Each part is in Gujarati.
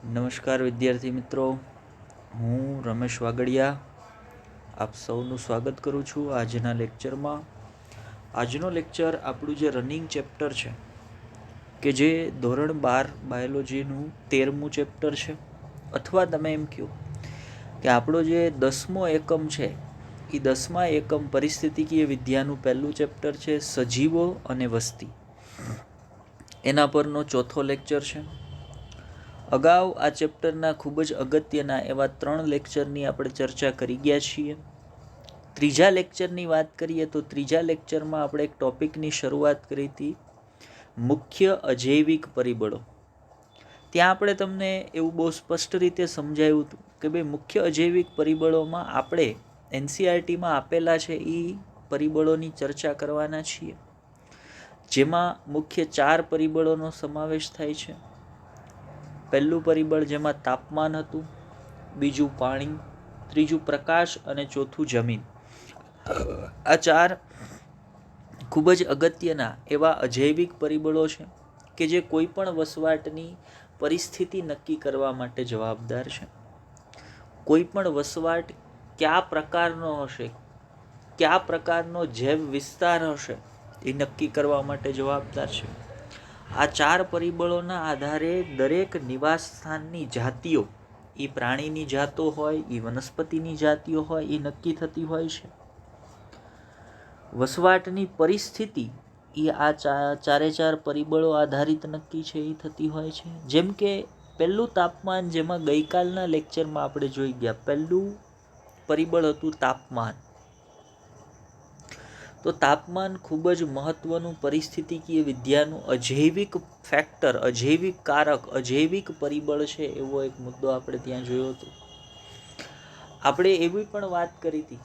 નમસ્કાર વિદ્યાર્થી મિત્રો, હું રમેશ વાગડિયા આપ સૌનું સ્વાગત કરું છું આજના લેક્ચરમાં. આજનો લેક્ચર આપણું જે રનિંગ ચેપ્ટર છે કે જે ધોરણ 12 બાયોલોજીનું 13મું ચેપ્ટર છે, અથવા તમે એમ કહો કે આપણો જે 10મો એકમ છે એ 10મા એકમ પરિસ્થિતિકીય વિદ્યાનું પહેલું ચેપ્ટર છે, સજીવો અને વસ્તી. એના પરનો ચોથો લેક્ચર છે. અગાઉ આ ચેપ્ટરના ખૂબ જ અગત્યના એવા 3 લેક્ચરની આપણે ચર્ચા કરી ગયા છીએ. ત્રીજા લેક્ચરની વાત કરીએ તો ત્રીજા લેક્ચરમાં આપણે એક ટોપિકની શરૂઆત કરી હતી, મુખ્ય અજૈવિક પરિબળો. ત્યાં આપણે તમને એવું બહુ સ્પષ્ટ રીતે સમજાવ્યું હતું કે ભાઈ મુખ્ય અજૈવિક પરિબળોમાં આપણે એનસીઆરટીમાં આપેલા છે એ પરિબળોની ચર્ચા કરવાના છીએ, જેમાં મુખ્ય 4 પરિબળોનો સમાવેશ થાય છે. પહેલું પરિબળ જેમાં તાપમાન હતું, બીજું પાણી, ત્રીજું પ્રકાશ અને ચોથું જમીન. આ 4 ખૂબ જ અગત્યના એવા અજૈવિક પરિબળો છે કે જે કોઈ પણ વસવાટની પરિસ્થિતિ નક્કી કરવા માટે જવાબદાર છે. કોઈ પણ વસવાટ કયા પ્રકારનો હશે, કયા પ્રકારનો જૈવ વિસ્તાર હશે એ નક્કી કરવા માટે જવાબદાર છે. આ 4 પરિબળોના આધારે દરેક નિવાસ સ્થાનની જાતિઓ, એ પ્રાણીની જાતો હોય, એ વનસ્પતિની જાતિઓ હોય, એ નક્કી થતી હોય છે. વસવાટની પરિસ્થિતિ એ આ 4 પરિબળો આધારિત નક્કી છે એ થતી હોય છે. જેમ કે પહેલું તાપમાન, જેમાં ગઈકાલના લેક્ચરમાં આપણે જોઈ ગયા, પહેલું પરિબળ હતું તાપમાન. તો તાપમાન ખૂબ જ મહત્વનું પરિસ્થિતિકીય વિદ્યાનું અજૈવિક ફેક્ટર, અજૈવિક કારક, અજૈવિક પરિબળ છે એવો એક મુદ્દો આપણે ત્યાં જોયો હતો. આપણે એવી પણ વાત કરી હતી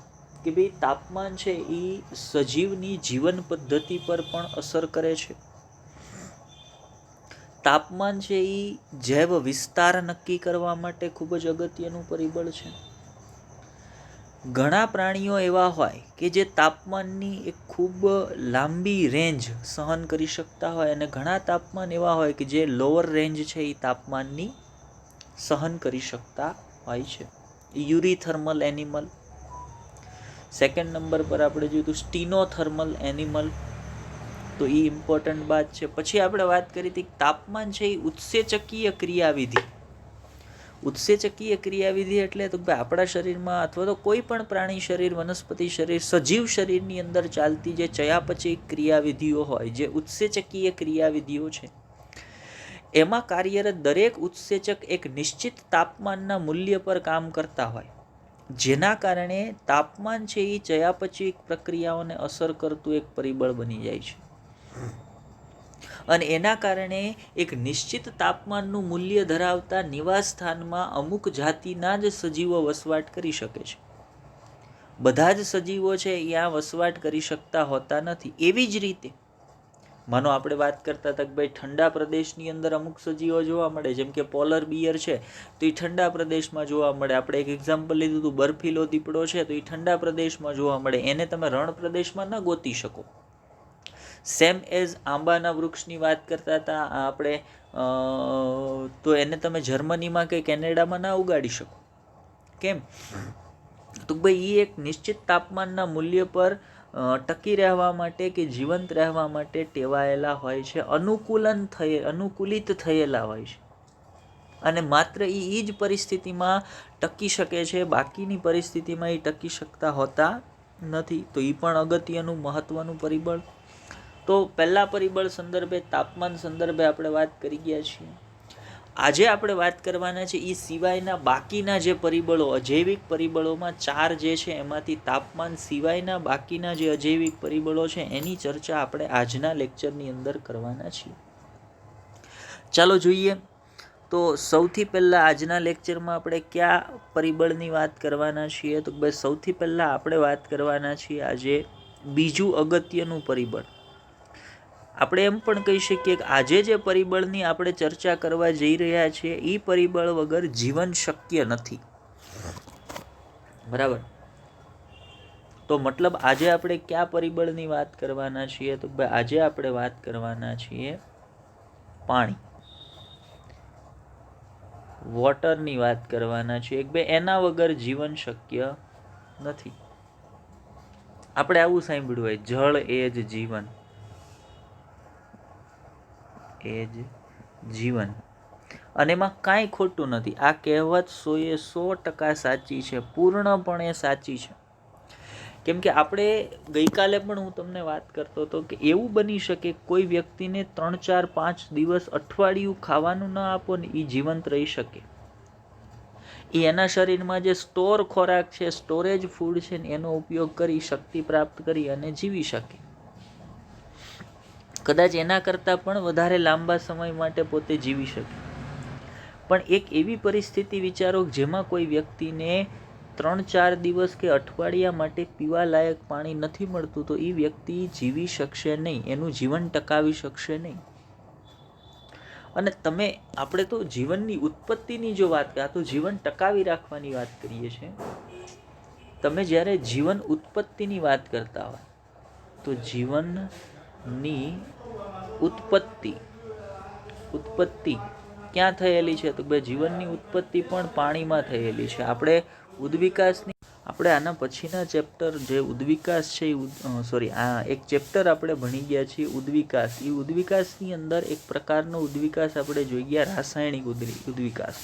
કે ભાઈ તાપમાન છે એ સજીવની જીવન પદ્ધતિ પર પણ અસર કરે છે. તાપમાન છે એ જૈવ વિસ્તાર નક્કી કરવા માટે ખૂબ જ અગત્યનું પરિબળ છે. ઘણા પ્રાણીઓ એવા હોય કે જે તાપમાનની એક ખૂબ લાંબી રેન્જ સહન કરી શકતા હોય, અને ઘણા તાપમાન એવા હોય કે જે લોઅર રેન્જ છે એ તાપમાનની સહન કરી શકતા હોય છે. યુરીથર્મલ એનિમલ. સેકન્ડ નંબર પર આપણે જોયું હતું સ્ટીનોથર્મલ એનિમલ. તો એ ઇમ્પોર્ટન્ટ વાત છે. પછી આપણે વાત કરી હતી તાપમાન છે એ ઉત્સેચકીય ક્રિયાવિધિ. ઉત્સેચકીય ક્રિયાવિધિ એટલે તો આપણા શરીરમાં અથવા તો કોઈ પણ પ્રાણી શરીર, વનસ્પતિ શરીર, સજીવ શરીરની અંદર ચાલતી જે ચયાપચય ક્રિયાવિધિઓ હોય, જે ઉત્સેચકીય ક્રિયાવિધિઓ છે, એમાં કાર્યરત દરેક ઉત્સેચક એક નિશ્ચિત તાપમાનના મૂલ્ય પર કામ કરતા હોય, જેના કારણે તાપમાન છે એ ચયાપચય પ્રક્રિયાઓને અસર કરતું એક પરિબળ બની જાય છે. અને એના કારણે એક નિશ્ચિત તાપમાનનું મૂલ્ય ધરાવતા નિવાસ સ્થાનમાં અમુક જાતિના જ સજીવો વસવાટ કરી શકે છે. બધા જ સજીવો છે ત્યાં વસવાટ કરી શકતા હોતા નથી. એવી જ રીતે માનો આપણે વાત કરતા હતા કે ભાઈ ઠંડા પ્રદેશની અંદર અમુક સજીવો જોવા મળે, જેમ કે પોલર બિયર છે તો એ ઠંડા પ્રદેશમાં જોવા મળે. આપણે એક એક્ઝામ્પલ લીધું હતું, બર્ફીલો દીપડો છે તો એ ઠંડા પ્રદેશમાં જોવા મળે, એને તમે રણ પ્રદેશમાં ન ગોતી શકો. સેમ એઝ આંબાના વૃક્ષની વાત કરતા હતા આપણે, તો એને તમે જર્મનીમાં કે કેનેડામાં ના ઉગાડી શકો. કેમ? તો ભાઈ એ એક નિશ્ચિત તાપમાનના મૂલ્ય પર ટકી રહેવા માટે કે જીવંત રહેવા માટે ટેવાયેલા હોય છે, અનુકૂલિત થયેલા હોય છે, અને માત્ર એ જ પરિસ્થિતિમાં ટકી શકે છે, બાકીની પરિસ્થિતિમાં એ ટકી શકતા હોતા નથી. તો એ પણ અગત્યનું મહત્વનું પરિબળ. તો પહેલા પરિબળ સંદર્ભે, તાપમાન સંદર્ભે આપણે વાત કરી ગયા છીએ. આજે આપણે વાત કરવાના છે એ સિવાયના બાકીના જે પરિબળો, અજૈવિક પરિબળોમાં 4 જે છે, એમાંથી તાપમાન સિવાયના બાકીના જે અજૈવિક પરિબળો છે એની ચર્ચા આપણે આજના લેક્ચરની અંદર કરવાના છીએ. ચાલો જોઈએ. તો સૌથી પહેલાં આજના લેક્ચરમાં આપણે કયા પરિબળની વાત કરવાના છીએ? તો બસ સૌથી પહેલાં આપણે વાત કરવાના છીએ આજે બીજું અગત્યનું પરિબળ. આપણે એમ પણ કહી શકીએ કે આજે જે પરિબળની આપણે ચર્ચા કરવા જઈ રહ્યા છીએ એ પરિબળ વગર જીવન શક્ય નથી. બરાબર? તો મતલબ આજે આપણે કયા પરિબળની વાત કરવાના છીએ? તો આજે આપણે વાત કરવાના છીએ પાણી. વોટરની વાત કરવાના છીએ કે ભાઈ એના વગર જીવન શક્ય નથી. આપણે આવું સાંભળ્યું હોય, જળ એ જ જીવન, એ જ જીવન. અને એમાં કાંઈ ખોટું નથી. આ કહેવત 100% સાચી છે, પૂર્ણપણે સાચી છે. કેમ કે આપણે ગઈકાલે પણ હું તમને વાત કરતો હતો કે એવું બની શકે કોઈ વ્યક્તિને 3, 4, 5 દિવસ, અઠવાડિયું ખાવાનું ન આપો ને એ જીવંત રહી શકે. એ એના શરીરમાં જે સ્ટોર ખોરાક છે, સ્ટોરેજ ફૂડ છે ને એનો ઉપયોગ કરી, શક્તિ પ્રાપ્ત કરી અને જીવી શકે. કદાચ એના કરતાં પણ વધારે લાંબા સમય માટે પોતે જીવી શકે. પણ એક એવી પરિસ્થિતિ વિચારો જેમાં કોઈ વ્યક્તિને 3, 4 દિવસ કે અઠવાડિયા માટે પીવા લાયક પાણી નથી મળતું, તો એ વ્યક્તિ જીવી શકશે નહીં, એનું જીવન ટકાવી શકશે નહીં. અને આપણે તો જીવનની ઉત્પત્તિની જો વાત કરીએ, તો જીવન ટકાવી રાખવાની વાત કરીએ છીએ. તમે જ્યારે જીવન ઉત્પત્તિની વાત કરતા હોય તો જીવનની ઉત્પત્તિ ક્યાં થયેલી છે? તો ભાઈ જીવનની ઉત્પત્તિ પણ પાણીમાં થયેલી છે. આપણે આના પછીના ચેપ્ટર જે ઉદ્વિકાસ છે, એક ચેપ્ટર આપણે ભણી ગયા છીએ ઉદ્વિકાસ. એ ઉદ્વિકાસની અંદર એક પ્રકારનો ઉદ્વિકાસ આપણે જોઈ ગયા, રાસાયણિક ઉદ્વિકાસ.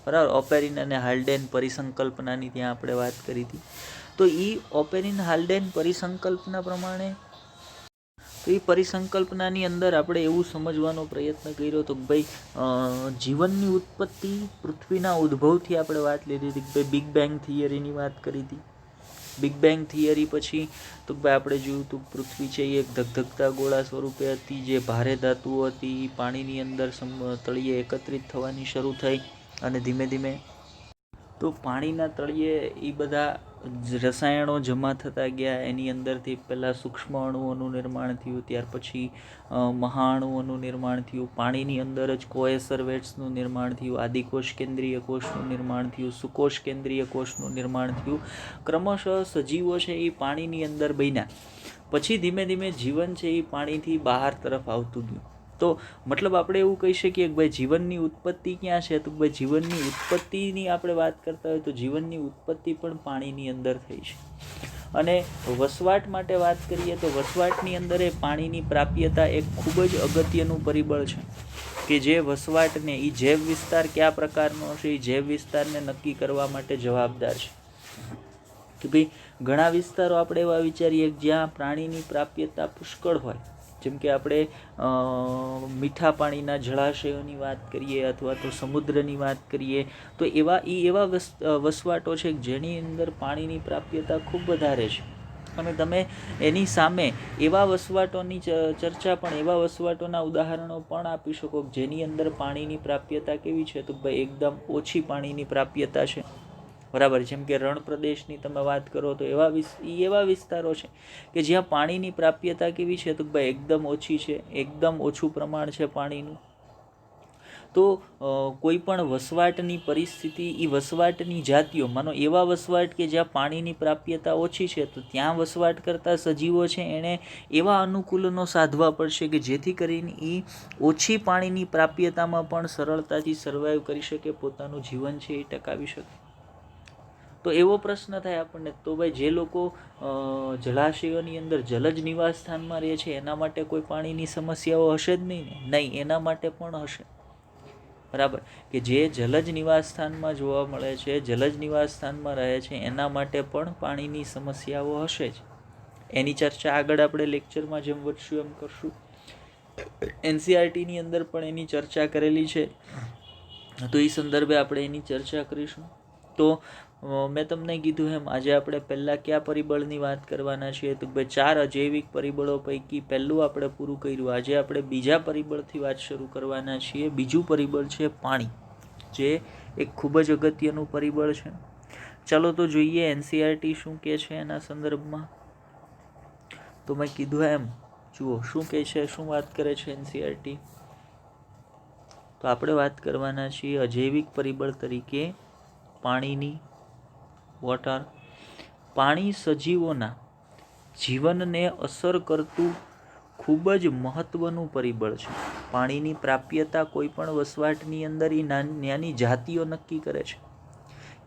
બરાબર. ઓપેરિન અને હાલ્ડેન પરિસંકલ્પનાની ત્યાં આપણે વાત કરી હતી. તો એ ઓપેરિન હાલ્ડેન પરિસંકલ્પના પ્રમાણે, તો એ પરિસંકલ્પનાની અંદર આપણે એવું સમજવાનો પ્રયત્ન કર્યો તો કે ભાઈ જીવનની ઉત્પત્તિ પૃથ્વીના ઉદ્ભવથી આપણે વાત લીધી હતી. કે ભાઈ બિગ બેંગ થિયરીની વાત કરી હતી. બિગ બેંગ થિયરી પછી તો ભાઈ આપણે જોયું હતું પૃથ્વી છે એ એક ધગધગતા ગોળા સ્વરૂપે હતી, જે ભારે ધાતુઓ હતી પાણીની અંદર તળિયે એકત્રિત થવાની શરૂ થઈ, અને ધીમે ધીમે તો પાણીના તળિયે એ બધા રસાયણો જમા થતા ગયા. એની અંદરથી પહેલાં સૂક્ષ્મ અણુઓનું નિર્માણ થયું, ત્યાર પછી મહાઅણુઓનું નિર્માણ થયું, પાણીની અંદર જ કોએસર્વેટ્સનું નિર્માણ થયું, આદિકોષ કેન્દ્રીય કોષનું નિર્માણ થયું, સુકોષ કેન્દ્રીય કોષનું નિર્માણ થયું. ક્રમશઃ સજીવો છે એ પાણીની અંદર બન્યા. પછી ધીમે ધીમે જીવન છે એ પાણીથી બહાર તરફ આવતું ગયું. તો મતલબ આપણે એવું કહી શકીએ કે ભાઈ જીવનની ઉત્પત્તિ ક્યાં છે? તો ભાઈ જીવનની ઉત્પત્તિની આપણે વાત કરતા હોય તો જીવનની ઉત્પત્તિ પણ પાણીની અંદર થઈ છે. અને વસવાટ માટે વાત કરીએ તો વસવાટની અંદર એ પાણીની પ્રાપ્યતા એક ખૂબ જ અગત્યનું પરિબળ છે, કે જે વસવાટને, એ જૈવ વિસ્તાર કયા પ્રકારનો છે, એ જૈવ વિસ્તારને નક્કી કરવા માટે જવાબદાર છે. કે ભાઈ ઘણા વિસ્તારો આપણે એવા વિચારીએ જ્યાં પ્રાણીની પ્રાપ્યતા પુષ્કળ હોય, જેમ કે આપણે મીઠા પાણીના જળાશયોની વાત કરીએ અથવા તો સમુદ્રની વાત કરીએ, તો એવા વસવાટો છે જેની અંદર પાણીની પ્રાપ્યતા ખૂબ વધારે છે. અને તમે એની સામે એવા વસવાટોની ચર્ચા પણ, એવા વસવાટોના ઉદાહરણો પણ આપી શકો જેની અંદર પાણીની પ્રાપ્યતા કેવી છે? તો ભાઈ એકદમ ઓછી પાણીની પ્રાપ્યતા છે. બરાબર. જેમ કે રણ પ્રદેશની તમે વાત કરો તો એવા વિસ્તારો છે કે જ્યાં પાણીની પ્રાપ્યતા કેવી છે? તો ભાઈ એકદમ ઓછી છે, એકદમ ઓછું પ્રમાણ છે પાણીનું. તો કોઈ પણ વસવાટની પરિસ્થિતિ, એ વસવાટની જાતિઓ, માનો એવા વસવાટ કે જ્યાં પાણીની પ્રાપ્યતા ઓછી છે, તો ત્યાં વસવાટ કરતા સજીવો છે એણે એવા અનુકૂલનો સાધવા પડશે કે જેથી કરીને એ ઓછી પાણીની પ્રાપ્યતામાં પણ સરળતાથી સર્વાઈવ કરી શકે, પોતાનું જીવન છે એ ટકાવી શકે. તો એવો પ્રશ્ન થાય આપણને, તો ભાઈ જે લોકો જળાશયોની અંદર જલજ નિવાસ સ્થાનમાં રહે છે એના માટે કોઈ પાણીની સમસ્યાઓ હશે જ નહીં ને? નહીં, એના માટે પણ હશે. બરાબર. કે જે જલજ નિવાસ સ્થાનમાં જોવા મળે છે, જલજ નિવાસ સ્થાનમાં રહે છે, એના માટે પણ પાણીની સમસ્યાઓ હશે જ. એની ચર્ચા આગળ આપણે લેક્ચરમાં જેમ વધશું એમ કરશું. NCERTની અંદર પણ એની ચર્ચા કરેલી છે, તો એ સંદર્ભે આપણે એની ચર્ચા કરીશું. તો મેં તમને કીધું એમ આજે આપણે પહેલાં કયા પરિબળની વાત કરવાના છીએ? તો ભાઈ 4 અજૈવિક પરિબળો પૈકી પહેલું આપણે પૂરું કર્યું. આજે આપણે બીજા પરિબળથી વાત શરૂ કરવાના છીએ. બીજું પરિબળ છે પાણી, જે એક ખૂબ જ અગત્યનું પરિબળ છે. ચાલો તો જોઈએ NCERT શું કહે છે એના સંદર્ભમાં. તો મેં કીધું એમ જુઓ શું કહે છે, શું વાત કરે છે NCERT. તો આપણે વાત કરવાના છીએ અજૈવિક પરિબળ તરીકે પાણીની. વોટર. પાણી સજીવોના જીવનને અસર કરતું ખૂબ જ મહત્વનું પરિબળ છે. પાણીની પ્રાપ્યતા કોઈ પણ વસવાટની અંદર એ નાની જાતિઓ નક્કી કરે છે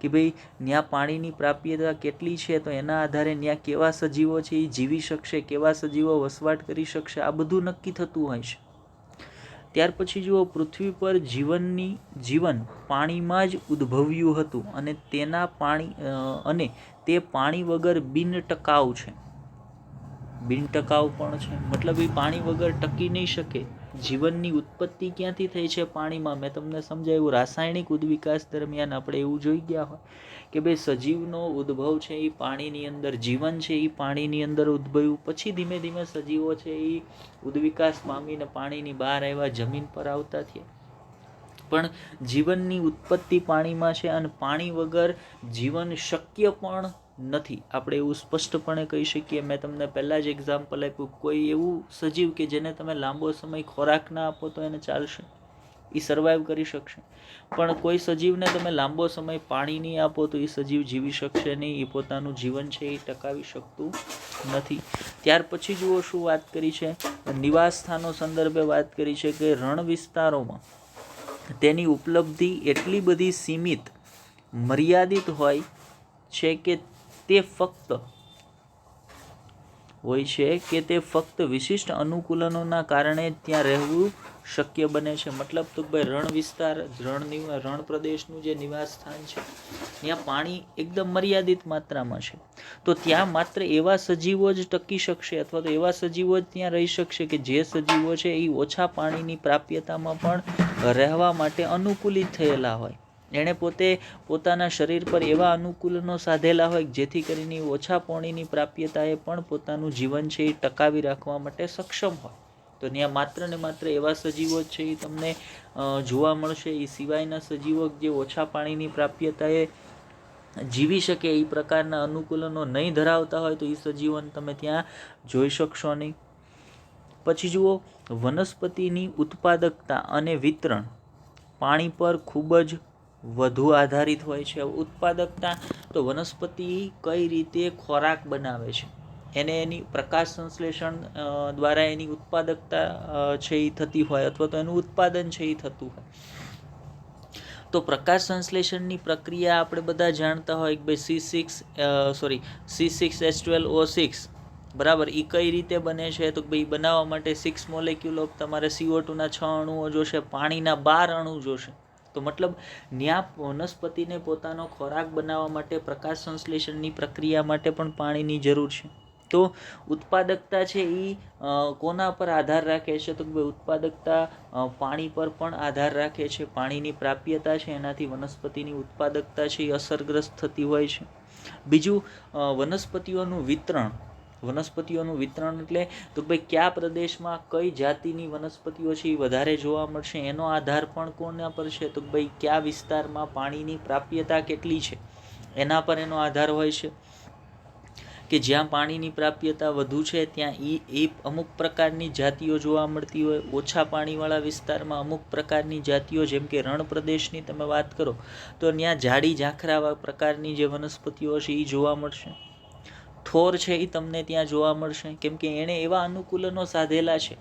કે ભાઈ ત્યાં પાણીની પ્રાપ્યતા કેટલી છે, તો એના આધારે ત્યાં કેવા સજીવો છે એ જીવી શકશે, કેવા સજીવો વસવાટ કરી શકશે, આ બધું નક્કી થતું હોય છે. ત્યાર પછી જુઓ, પૃથ્વી પર જીવન પાણીમાં જ ઉદ્ભવ્યું હતું અને તે પાણી વગર બિનટકાઉ છે. બિનટકાઉ પણ છે મતલબ એ પાણી વગર ટકી નહીં શકે. જીવનની ઉત્પત્તિ ક્યાંથી થઈ છે? પાણીમાં. મેં તમને સમજાવ્યું, રાસાયણિક ઉદ્વિકાસ દરમિયાન આપણે એવું જોઈ ગયા હોય કે ભાઈ સજીવનો ઉદ્ભવ છે એ પાણીની અંદર, જીવન છે એ પાણીની અંદર ઉદ્ભવ્યું, પછી ધીમે ધીમે સજીવો છે એ ઉદ્વિકાસ પામીને પાણીની બહાર આવ્યા, જમીન પર આવતા થયા. પણ જીવનની ઉત્પત્તિ પાણીમાં છે અને પાણી વગર જીવન શક્ય પણ નથી. આપણે એવું સ્પષ્ટપણે કહી શકીએ. મેં તમને પહેલાં જ એક્ઝામ્પલ આપ્યું, કોઈ એવું સજીવ કે જેને તમે લાંબો સમય ખોરાક ના આપો તો એને ચાલશે, એ સર્વાઈવ કરી શકશે. પણ કોઈ સજીવને તમે લાંબો સમય પાણી નહીં આપો તો એ સજીવ જીવી શકશે નહીં, એ પોતાનું જીવન છે એ ટકાવી શકતું નથી. ત્યાર પછી જુઓ શું વાત કરી છે, નિવાસ સ્થાનો સંદર્ભે વાત કરી છે કે રણ વિસ્તારોમાં તેની ઉપલબ્ધિ એટલી બધી સીમિત, મર્યાદિત હોય છે કે તે ફક્ત વિશિષ્ટ અનુકૂલનોના કારણે ત્યાં રહેવું શક્ય બને છે. મતલબ તો ભાઈ રણ વિસ્તાર, રણ પ્રદેશનું જે નિવાસ સ્થાન છે ત્યાં પાણી એકદમ મર્યાદિત માત્રામાં છે, તો ત્યાં માત્ર એવા સજીવો જ ટકી શકશે અથવા તો એવા સજીવો જ ત્યાં રહી શકશે કે જે સજીવો છે એ ઓછા પાણીની પ્રાપ્યતામાં પણ રહેવા માટે અનુકૂલિત થયેલા હોય. એણે પોતાના શરીર પર એવા અનુકૂલનો સાધેલા હોય જેથી કરીને ઓછા પાણીની પ્રાપ્યતાએ પણ પોતાનું જીવન છે એ ટકાવી રાખવા માટે સક્ષમ હોય. તો ત્યાં માત્ર ને માત્ર એવા સજીવો છે એ તમને જોવા મળશે. એ સિવાયના સજીવો જે ઓછા પાણીની પ્રાપ્યતાએ જીવી શકે એ પ્રકારના અનુકૂલનો નહીં ધરાવતા હોય તો એ સજીવોને તમે ત્યાં જોઈ શકશો નહીં. પછી જુઓ, વનસ્પતિની ઉત્પાદકતા અને વિતરણ પાણી પર ખૂબ જ વધુ આધારિત હોય છે. ઉત્પાદકતા તો વનસ્પતિ કઈ રીતે ખોરાક બનાવે છે, એને એની પ્રકાશ સંશ્લેષણ દ્વારા એની ઉત્પાદકતા છે એ થતી હોય અથવા તો એનું ઉત્પાદન છે એ થતું હોય. તો પ્રકાશ સંશ્લેષણની પ્રક્રિયા આપણે બધા જાણતા હોય કે ભાઈ C6H12O6 બરાબર, એ કઈ રીતે બને છે? તો ભાઈ બનાવવા માટે 6 મોલેક્યુલ ઓફ તમારે CO2ના 6 અણુઓ જોશે, પાણીના 12 અણુ જોશે. તો મતલબ ન્યા વનસ્પતિને પોતાનો ખોરાક બનાવવા માટે પ્રકાશ સંશ્લેષણની પ્રક્રિયા માટે પણ પાણીની જરૂર છે. તો ઉત્પાદકતા છે એ કોના પર આધાર રાખે છે? તો ભાઈ ઉત્પાદકતા પાણી પર પણ આધાર રાખે છે. પાણીની પ્રાપ્યતા છે એનાથી વનસ્પતિની ઉત્પાદકતા છે એ અસરગ્રસ્ત થતી હોય છે. બીજું, વનસ્પતિઓનું વિતરણ એટલે તો ભાઈ કયા પ્રદેશમાં કઈ જાતિની વનસ્પતિઓ છે એ વધારે જોવા મળશે, એનો આધાર પણ કોના પર છે? તો ભાઈ કયા વિસ્તારમાં પાણીની પ્રાપ્યતા કેટલી છે એના પર એનો આધાર હોય છે. કે જ્યાં પાણીની પ્રાપ્યતા વધુ છે ત્યાં એ અમુક પ્રકારની જાતિઓ જોવા મળતી હોય. ઓછા પાણીવાળા વિસ્તારમાં અમુક પ્રકારની જાતિઓ, જેમ કે રણ પ્રદેશની તમે વાત કરો તો ત્યાં જાડી ઝાંખરા પ્રકારની જે વનસ્પતિઓ છે એ જોવા મળશે. થોર છે એ તમને ત્યાં જોવા મળશે, કેમ કે એણે એવા અનુકૂલનો સાધેલા છે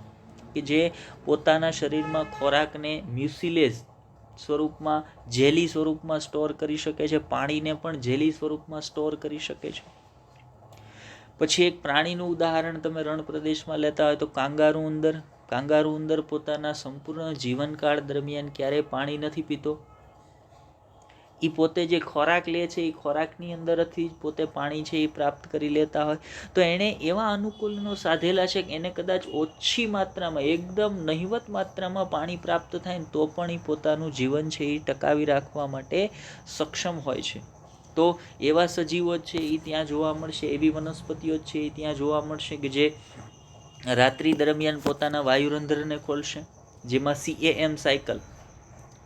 કે જે પોતાના શરીરમાં ખોરાકને મ્યુસિલેઝ સ્વરૂપમાં, જેલી સ્વરૂપમાં સ્ટોર કરી શકે છે, પાણીને પણ જેલી સ્વરૂપમાં સ્ટોર કરી શકે છે. પછી એક પ્રાણીનું ઉદાહરણ તમે રણ પ્રદેશમાં લેતા હોય તો કાંગારૂ ઉંદર પોતાના સંપૂર્ણ જીવનકાળ દરમિયાન ક્યારેય પાણી નથી પીતો. એ પોતે જે ખોરાક લે છે એ ખોરાકની અંદરથી પોતે પાણી છે એ પ્રાપ્ત કરી લેતા હોય. તો એણે એવા અનુકૂલનો સાધેલા છે કે એને કદાચ ઓછી માત્રામાં, એકદમ નહિવત માત્રામાં પાણી પ્રાપ્ત થાય ને તો પણ એ પોતાનું જીવન છે એ ટકાવી રાખવા માટે સક્ષમ હોય છે. તો એવા સજીવો છે એ ત્યાં જોવા મળશે, એવી વનસ્પતિઓ છે એ ત્યાં જોવા મળશે કે જે રાત્રિ દરમિયાન પોતાના વાયુરંધ્રને ખોલશે, જેમાં CAM સાયકલ,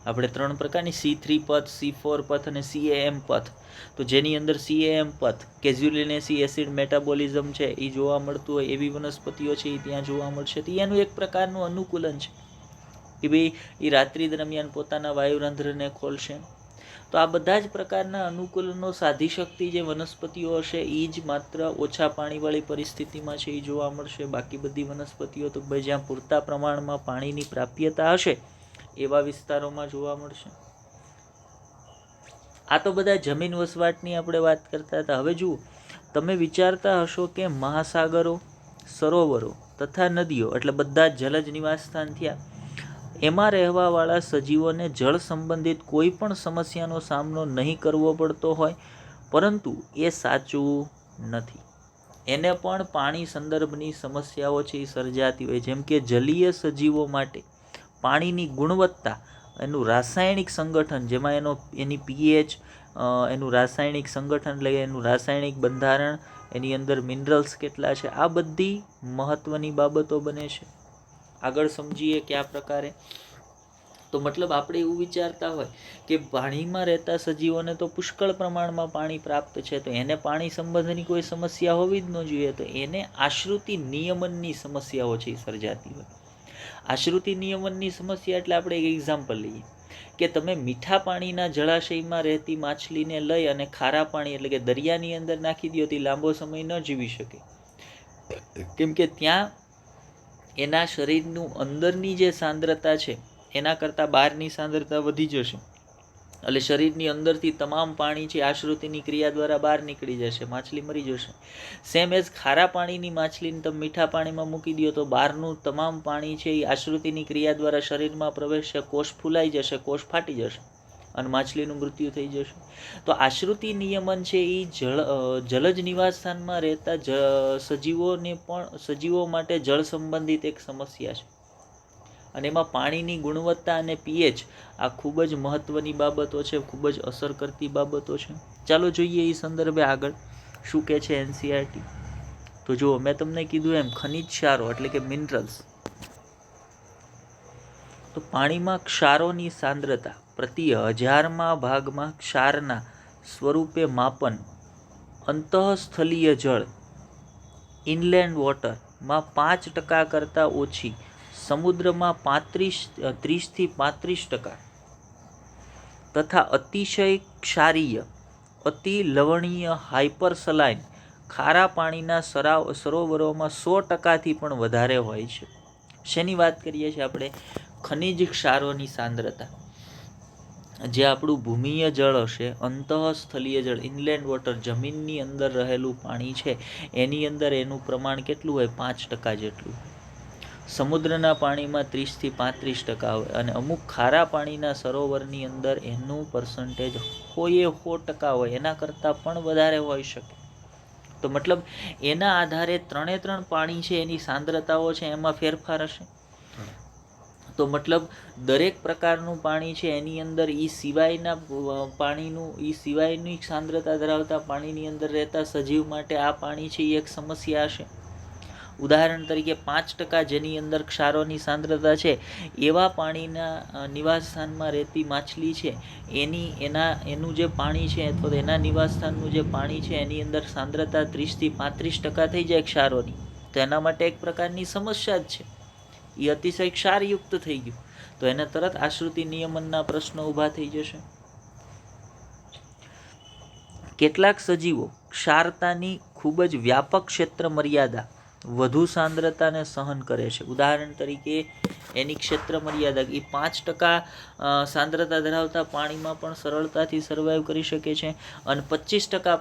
આપણે 3 પ્રકારની C3 પથ, C4 પથ અને CAM પથ, તો જેની અંદર CAM પથ, કેઝ્યુલિનેસી એસિડ મેટાબોલિઝમ છે એ જોવા મળતું હોય એવી વનસ્પતિઓ છે એ ત્યાં જોવા મળશે. તો એનું એક પ્રકારનું અનુકૂલન છે કે ભાઈ એ રાત્રિ દરમિયાન પોતાના વાયુરંધ્રને ખોલશે. તો આ બધા જ પ્રકારના અનુકૂલનો સાધી શકતી જે વનસ્પતિઓ હશે એ જ માત્ર ઓછા પાણીવાળી પરિસ્થિતિમાં છે એ જોવા મળશે. બાકી બધી વનસ્પતિઓ તો ભાઈ જ્યાં પૂરતા પ્રમાણમાં પાણીની પ્રાપ્યતા હશે એવા વિસ્તારોમાં જોવા મળશે. આ તો બધા જમીન વસવાટની આપણે વાત કરતા હતા. હવે જુઓ, તમે વિચારતા હશો કે મહાસાગરો, સરોવરો તથા નદીઓ એટલે બધા જલજ નિવાસસ્થાન થયા, એમાં રહેવાવાળા સજીવોને જળ સંબંધિત કોઈ પણ સમસ્યાનો સામનો નહીં કરવો પડતો હોય, પરંતુ એ સાચું નથી. એને પણ પાણી સંદર્ભની સમસ્યાઓ છે એ સર્જાતી હોય. જેમ કે જલીય સજીવો માટે પાણીની ગુણવત્તા, એનું રાસાયણિક સંગઠન, જેમાં એની pH, એનું રાસાયણિક સંગઠન એટલે એનું રાસાયણિક બંધારણ, એની અંદર મિનરલ્સ કેટલા છે, આ બધી મહત્વની બાબતો બને છે. આગળ સમજીએ કયા પ્રકારે. તો મતલબ આપણે એવું વિચારતા હોય કે પાણીમાં રહેતા સજીવોને તો પુષ્કળ પ્રમાણમાં પાણી પ્રાપ્ત છે, તો એને પાણી સંબંધની કોઈ સમસ્યા હોવી જ ન જોઈએ. તો એને આશ્રુતિ નિયમનની સમસ્યાઓ છે એ સર્જાતી હોય. આશ્રુતિ નિયમનની સમસ્યા એટલે આપણે એક એક્ઝામ્પલ લઈએ કે તમે મીઠા પાણીના જળાશયમાં રહેતી માછલીને લઈ અને ખારા પાણી એટલે કે દરિયાની અંદર નાખી દો તો લાંબો સમય ન જીવી શકે, કેમ કે ત્યાં એના શરીરનું અંદરની જે સાંદ્રતા છે એના કરતાં બહારની સાંદ્રતા વધી જશે, એટલે શરીરની અંદરથી તમામ પાણી છે આશ્રુતિની ક્રિયા દ્વારા બહાર નીકળી જશે, માછલી મરી જશે. સેમ એઝ ખારા પાણીની માછલીને તમે મીઠા પાણીમાં મૂકી દો તો બહારનું તમામ પાણી છે એ આશ્રુતિની ક્રિયા દ્વારા શરીરમાં પ્રવેશશે, કોષ ફૂલાઈ જશે, કોષ ફાટી જશે અને માછલીનું મૃત્યુ થઈ જશે. તો આશ્રુતિ નિયમન છે એ જલજ નિવાસસ્થાનમાં રહેતા સજીવો માટે જળ સંબંધિત એક સમસ્યા છે. અને એમાં પાણીની ગુણવત્તા અને pH આ ખૂબ જ મહત્વની બાબતો છે, ખૂબ જ અસર કરતી બાબતો છે. ચાલો જોઈએ એ સંદર્ભે આગળ શું કહે છે NCERT. તો જુઓ, મેં તમને કીધું એમ ખનિજ ક્ષારો એટલે કે મિનરલ્સ. તો પાણીમાં ક્ષારોની સાંદ્રતા પ્રતિ 1000માં ભાગમાં ક્ષારના સ્વરૂપે માપન અંતઃસ્થલીય જળ ઇનલેન્ડ વોટરમાં 5% કરતાં ઓછી, સમુદ્રમાં 30થી 35% તથા અતિશય ક્ષારીય, અતિ લવણીય હાઇપરસલાઇન ખારા પાણીના સરોવરોમાં 100%થી પણ વધારે હોય છે. શેની વાત કરીએ છીએ આપણે? ખનિજ ક્ષારોની સાંદ્રતા. જે આપણું ભૂમિય જળ હશે, અંતઃસ્થલીય જળ ઇનલેન્ડ વોટર, જમીનની અંદર રહેલું પાણી છે, એની અંદર એનું પ્રમાણ કેટલું હોય? 5% જેટલું. સમુદ્રના પાણીમાં 30થી 35% હોય અને અમુક ખારા પાણીના સરોવરની અંદર એનું પર્સન્ટેજ 100% હોય, એના કરતાં પણ વધારે હોઈ શકે. તો મતલબ એના આધારે 3 પાણી છે એની સાંદ્રતાઓ છે એમાં ફેરફાર હશે. તો મતલબ દરેક પ્રકારનું પાણી છે એની અંદર સિવાયની સાંદ્રતા ધરાવતા પાણીની અંદર રહેતા સજીવ માટે આ પાણી છે એ એક સમસ્યા હશે. ઉદાહરણ તરીકે 5% જેની અંદર ક્ષારોની સાંદ્રતા છે એવા પાણીના નિવાસસ્થાનમાં રહેતી માછલી છે, એનું જે પાણી છે અથવા એના નિવાસસ્થાનનું જે પાણી છે એની અંદર સાંદ્રતા 30થી 35% થઈ જાય ક્ષારોની, તો એના માટે એક પ્રકારની સમસ્યા જ છે. એ અતિશય ક્ષારયુક્ત થઈ ગયું, તો એને તરત આશ્રુતિ નિયમનના પ્રશ્નો ઊભા થઈ જશે. કેટલાક સજીવો ક્ષારતાની ખૂબ જ વ્યાપક ક્ષેત્ર મર્યાદા વધુ સાંદ્રતાને સહન કરે છે. ઉદાહરણ તરીકે એની ક્ષેત્ર મર્યાદા એ 5% સાંદ્રતા ધરાવતા પાણીમાં પણ સરળતાથી સર્વાઈવ કરી શકે છે અને 25%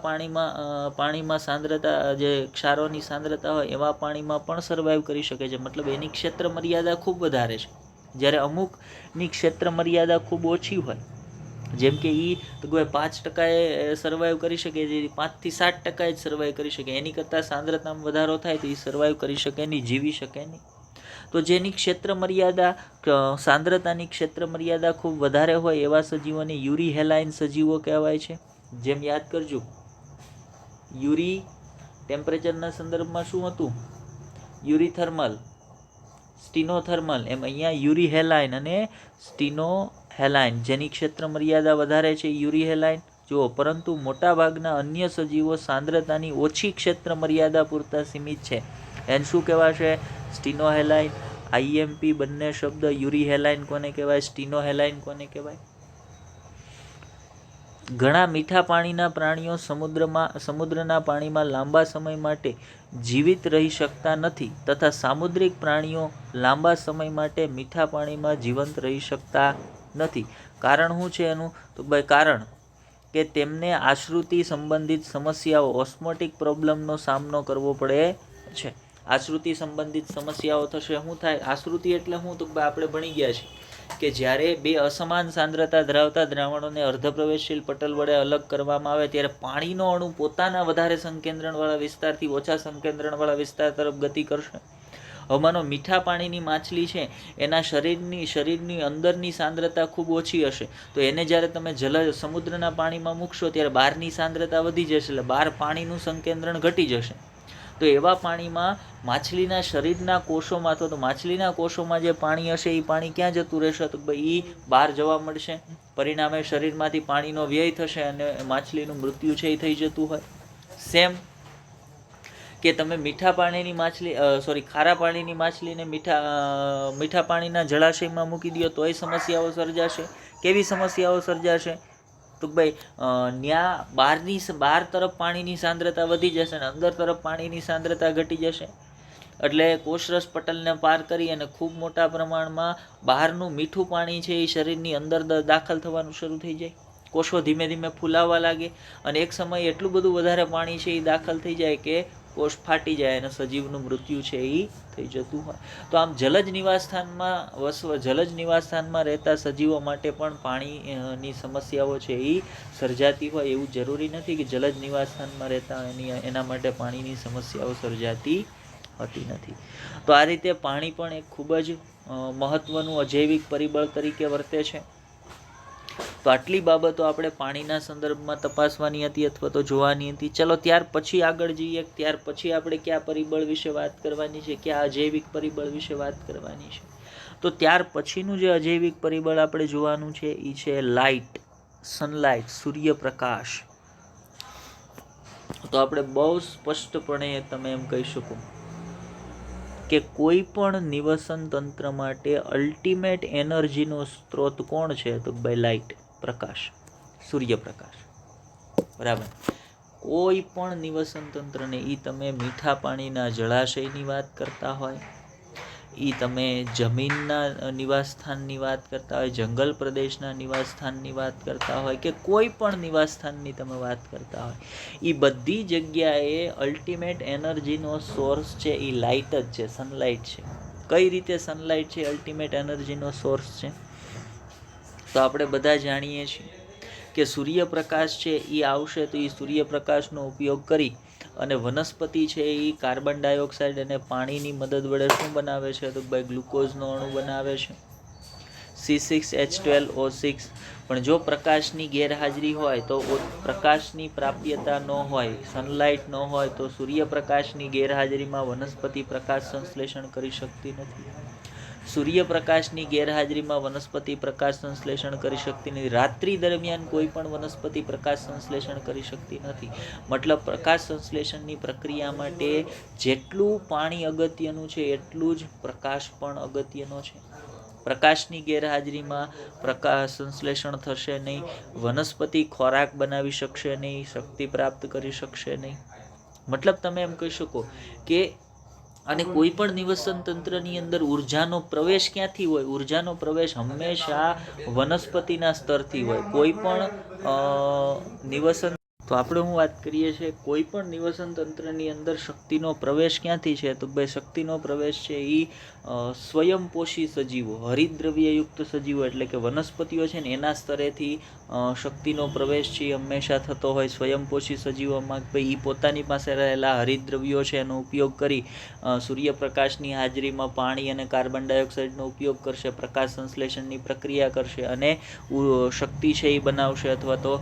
પાણીમાં સાંદ્રતા જે ક્ષારોની સાંદ્રતા હોય એવા પાણીમાં પણ સર્વાઈવ કરી શકે છે. મતલબ એની ક્ષેત્ર મર્યાદા ખૂબ વધારે છે, જ્યારે અમુકની ક્ષેત્ર મર્યાદા ખૂબ ઓછી હોય. જેમ કે એ 5% એ સર્વાઈવ કરી શકે છે, 5થી 7% જ સર્વાઈવ કરી શકે, એની કરતાં સાંદ્રતામાં વધારો થાય તો એ સર્વાઈવ કરી શકે નહીં, જીવી શકે નહીં. તો જેની ક્ષેત્ર મર્યાદા સાંદ્રતાની ક્ષેત્ર મર્યાદા ખૂબ વધારે હોય એવા સજીવોને યુરીહેલાઇન સજીવો કહેવાય છે. જેમ યાદ કરજો, યુરી ટેમ્પરેચરના સંદર્ભમાં શું હતું? યુરીથર્મલ, સ્ટીનોથર્મલ. એમ અહીંયા યુરીહેલાઇન અને સ્ટીનોહેલાઇન, જેની ક્ષેત્ર મર્યાદા વધારે છે યુરીહેલાઇન જુઓ, પરંતુ મોટાભાગના અન્ય સજીવો સાંદ્રતાની ઓછી ક્ષેત્ર મર્યાદા પૂરતા સીમિત છે. એને શું કહેવાશે? સ્ટીનોહેલાઇન. IMP બંને શબ્દ. યુરીહેલાઇન કોને કહેવાય? સ્ટીનોહેલાઇન કોને કહેવાય? ઘણા મીઠા પાણીના પ્રાણીઓ સમુદ્રના પાણીમાં લાંબા સમય માટે જીવિત રહી શકતા નથી તથા સામુદ્રિક પ્રાણીઓ લાંબા સમય માટે મીઠા પાણીમાં જીવંત રહી શકતા નથી. કારણ શું છે એનું? તો ભાઈ કારણ કે તેમને આશ્રુતિ સંબંધિત સમસ્યાઓ ઓસ્મોટિક પ્રોબ્લેમનો સામનો કરવો પડે છે. આશ્રુતિ સંબંધિત સમસ્યાઓ થશે. શું થાય આશ્રુતિ એટલે શું? તો આપણે ભણી ગયા છીએ કે જ્યારે બે અસમાન સાંદ્રતા ધરાવતા દ્રાવણોને અર્ધપ્રવેશશીલ પટલ વડે અલગ કરવામાં આવે ત્યારે પાણીનો અણુ પોતાના વધારે સંકેન્દ્રણવાળા વિસ્તારથી ઓછા સંકેન્દ્રણવાળા વિસ્તાર તરફ ગતિ કરશે. હવે માનો મીઠા પાણીની માછલી છે એના શરીરની અંદરની સાંદ્રતા ખૂબ ઓછી હશે તો એને જ્યારે તમે સમુદ્રના પાણીમાં મૂકશો ત્યારે બહારની સાંદ્રતા વધી જશે એટલે બહાર પાણીનું સંકેન્દ્રણ ઘટી જશે. તો એવા પાણીમાં માછલીના શરીરના કોષોમાં અથવા તો માછલીના કોષોમાં જે પાણી હશે એ પાણી ક્યાં જતું રહેશે? તો ભાઈ એ બહાર જવા મળશે. પરિણામે શરીરમાંથી પાણીનો વ્યય થશે અને માછલીનું મૃત્યુ છે એ થઈ જતું હોય. સેમ કે તમે મીઠા પાણીની માછલી ખારા પાણીની માછલીને મીઠા પાણીના જળાશયમાં મૂકી દો તોય સમસ્યાઓ સર્જાશે. કેવી સમસ્યાઓ સર્જાશે? તો ભાઈ બહાર તરફ પાણીની સાંદ્રતા વધી જશે અને અંદર તરફ પાણીની સાંદ્રતા ઘટી જશે. એટલે કોષરસ પટલને પાર કરી અને ખૂબ મોટા પ્રમાણમાં બહારનું મીઠું પાણી છે એ શરીરની અંદર દાખલ થવાનું શરૂ થઈ જાય. કોષો ધીમે ધીમે ફૂલાવવા લાગે અને એક સમયે એટલું બધું વધારે પાણી છે એ દાખલ થઈ જાય કે કોષ ફાટી જાય અને સજીવનું મૃત્યુ છે એ થઈ જતું હોય. તો આમ જલજ નિવાસસ્થાનમાં રહેતા સજીવો માટે પણ પાણીની સમસ્યાઓ છે એ સર્જાતી હોય એવું જરૂરી નથી કે જલજ નિવાસસ્થાનમાં રહેતા એના માટે પાણીની સમસ્યાઓ સર્જાતી હોતી નથી. તો આ રીતે પાણી પણ એક ખૂબ જ મહત્વનું અજૈવિક પરિબળ તરીકે વર્તે છે. તો આટલી બાબતો આપણે પાણીના સંદર્ભમાં તપાસવાની હતી અથવા તો જોવાની હતી. ચલો ત્યાર પછી આગળ જઈએ. ત્યાર પછી આપણે કયા પરિબળ વિશે વાત કરવાની છે, કયા અજૈવિક પરિબળ વિશે વાત કરવાની છે? તો ત્યાર પછીનું જે અજૈવિક પરિબળ આપણે જોવાનું છે એ છે લાઇટ, સનલાઇટ, સૂર્યપ્રકાશ. તો આપણે બહુ સ્પષ્ટપણે તમે એમ કહી શકો કે કોઈ પણ નિવસન તંત્ર માટે અલ્ટિમેટ એનર્જીનો સ્ત્રોત કોણ છે? તો ભાઈ લાઇટ, પ્રકાશ, સૂર્યપ્રકાશ. બરાબર. કોઈ પણ નિવસન તંત્રને તમે મીઠા પાણીના જળાશયની વાત કરતા હોય, તમે જમીનના નિવાસસ્થાનની વાત કરતા હોય, જંગલ પ્રદેશના નિવાસસ્થાનની વાત કરતા હોય કે કોઈ પણ નિવાસસ્થાનની તમે વાત કરતા હોય, એ બધી જગ્યાએ અલ્ટિમેટ એનર્જીનો સોર્સ છે એ લાઇટ જ છે, સનલાઇટ છે. કઈ રીતે સનલાઇટ છે અલ્ટિમેટ એનર્જીનો સોર્સ છે? તો આપણે બધા જાણીએ છીએ કે સૂર્યપ્રકાશ છે એ આવશે તો એ સૂર્યપ્રકાશનો ઉપયોગ કરી અને વનસ્પતિ છે એ કાર્બન ડાયોક્સાઇડ અને પાણીની મદદ વડે શું બનાવે છે? તો ભાઈ ગ્લુકોઝનો અણુ બનાવે છે, C6H12O6. પણ જો પ્રકાશની ગેરહાજરી હોય તો પ્રકાશની પ્રાપ્યતા ન હોય, સનલાઇટ ન હોય તો સૂર્યપ્રકાશની ગેરહાજરીમાં વનસ્પતિ પ્રકાશ સંશ્લેષણ કરી શકતી નથી. સૂર્યપ્રકાશની ગેરહાજરીમાં વનસ્પતિ પ્રકાશ સંશ્લેષણ કરી શકતી નથી. રાત્રિ દરમિયાન કોઈ પણ વનસ્પતિ પ્રકાશ સંશ્લેષણ કરી શકતી નથી. મતલબ પ્રકાશ સંશ્લેષણની પ્રક્રિયા માટે જેટલું પાણી અગત્યનું છે એટલું જ પ્રકાશ પણ અગત્યનો છે. પ્રકાશની ગેરહાજરીમાં પ્રકાશ સંશ્લેષણ થશે નહીં, વનસ્પતિ ખોરાક બનાવી શકશે નહીં, શક્તિ પ્રાપ્ત કરી શકશે નહીં. મતલબ તમે એમ કહી શકો કે અને કોઈ પણ નિવસન તંત્રની અંદર ઉર્જાનો પ્રવેશ ક્યાંથી હોય? ઉર્જાનો પ્રવેશ હંમેશા વનસ્પતિના સ્તરથી હોય. કોઈ પણ નિવસન તો આપણે હું વાત કરીએ છીએ કોઈ પણ નિવસન તંત્રની અંદર શક્તિનો પ્રવેશ ક્યાંથી છે? તો ભાઈ શક્તિનો પ્રવેશ છે એ સ્વયંપોષી સજીવો, હરિતદ્રવ્યયુક્ત સજીવો એટલે કે વનસ્પતિઓ છે ને એના સ્તરેથી શક્તિનો પ્રવેશ છે એ હંમેશા થતો હોય. સ્વયંપોષી સજીવોમાં ભાઈ એ પોતાની પાસે રહેલા હરિતદ્રવ્યો છે એનો ઉપયોગ કરી સૂર્યપ્રકાશની હાજરીમાં પાણી અને કાર્બન ડાયોક્સાઇડનો ઉપયોગ કરશે, પ્રકાશ સંશ્લેષણની પ્રક્રિયા કરશે અને શક્તિ છે એ બનાવશે અથવા તો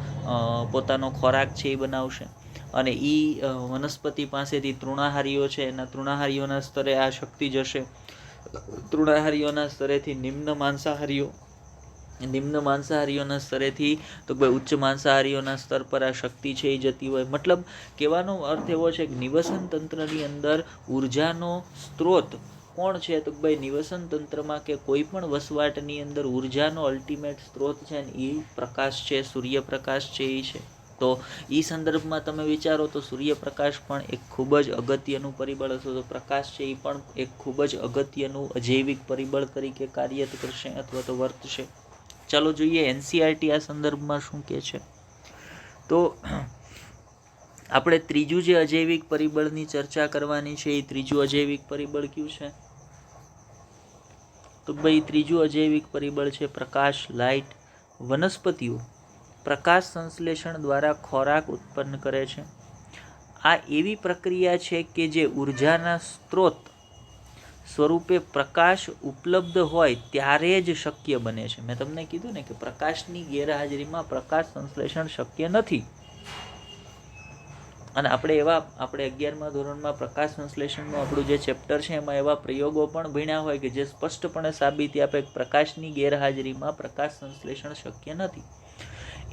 પોતાનો ખોરાક છે એ બનાવશે. અને એ વનસ્પતિ પાસેથી તૃણાહારીઓ છે એના તૃણાહારીઓના સ્તરે આ શક્તિ જશે. તૃણાહારીઓના સ્તરેથી નિમ્ન માંસાહારીઓના સ્તરેથી તો ભાઈ ઉચ્ચ માંસાહારીઓના સ્તર પર આ શક્તિ છે એ જતી હોય. મતલબ કહેવાનો અર્થ એવો છે કે નિવસન તંત્રની અંદર ઉર્જાનો સ્ત્રોત કોણ છે? તો ભાઈ નિવસન તંત્રમાં કે કોઈ પણ વસવાટની અંદર ઉર્જાનો અલ્ટિમેટ સ્ત્રોત છે ને એ પ્રકાશ છે, સૂર્યપ્રકાશ છે એ છે. તો એ સંદર્ભમાં તમે વિચારો તો સૂર્યપ્રકાશ પણ એક ખૂબ જ અગત્યનું પરિબળ હશે. તો પ્રકાશ છે એ પણ એક ખૂબ જ અગત્યનું અજૈવિક પરિબળ તરીકે કાર્ય કરશે અથવા તો વર્તશે. ચાલો જોઈએ એનસીઆરટી આ સંદર્ભમાં શું કહે છે. તો આપણે ત્રીજું જે અજૈવિક પરિબળની ચર્ચા કરવાની છે એ ત્રીજું અજૈવિક પરિબળ કયું છે? તો ભાઈ ત્રીજું અજૈવિક પરિબળ છે પ્રકાશ, લાઇટ. વનસ્પતિઓ પ્રકાશ સંશ્લેષણ દ્વારા ખોરાક ઉત્પન્ન કરે છે. આ એવી પ્રક્રિયા છે કે જે ઉર્જાના સ્ત્રોત સ્વરૂપે પ્રકાશ ઉપલબ્ધ હોય ત્યારે જ શક્ય બને છે. મેં તમને કીધું ને કે પ્રકાશની ગેરહાજરીમાં પ્રકાશ સંશ્લેષણ શક્ય નથી. અને આપણે 11મા ધોરણમાં પ્રકાશ સંશ્લેષણનું આપણું જે ચેપ્ટર છે એમાં એવા પ્રયોગો પણ ભણ્યા હોય કે જે સ્પષ્ટપણે સાબિતી આપે કે પ્રકાશની ગેરહાજરીમાં પ્રકાશ સંશ્લેષણ શક્ય નથી.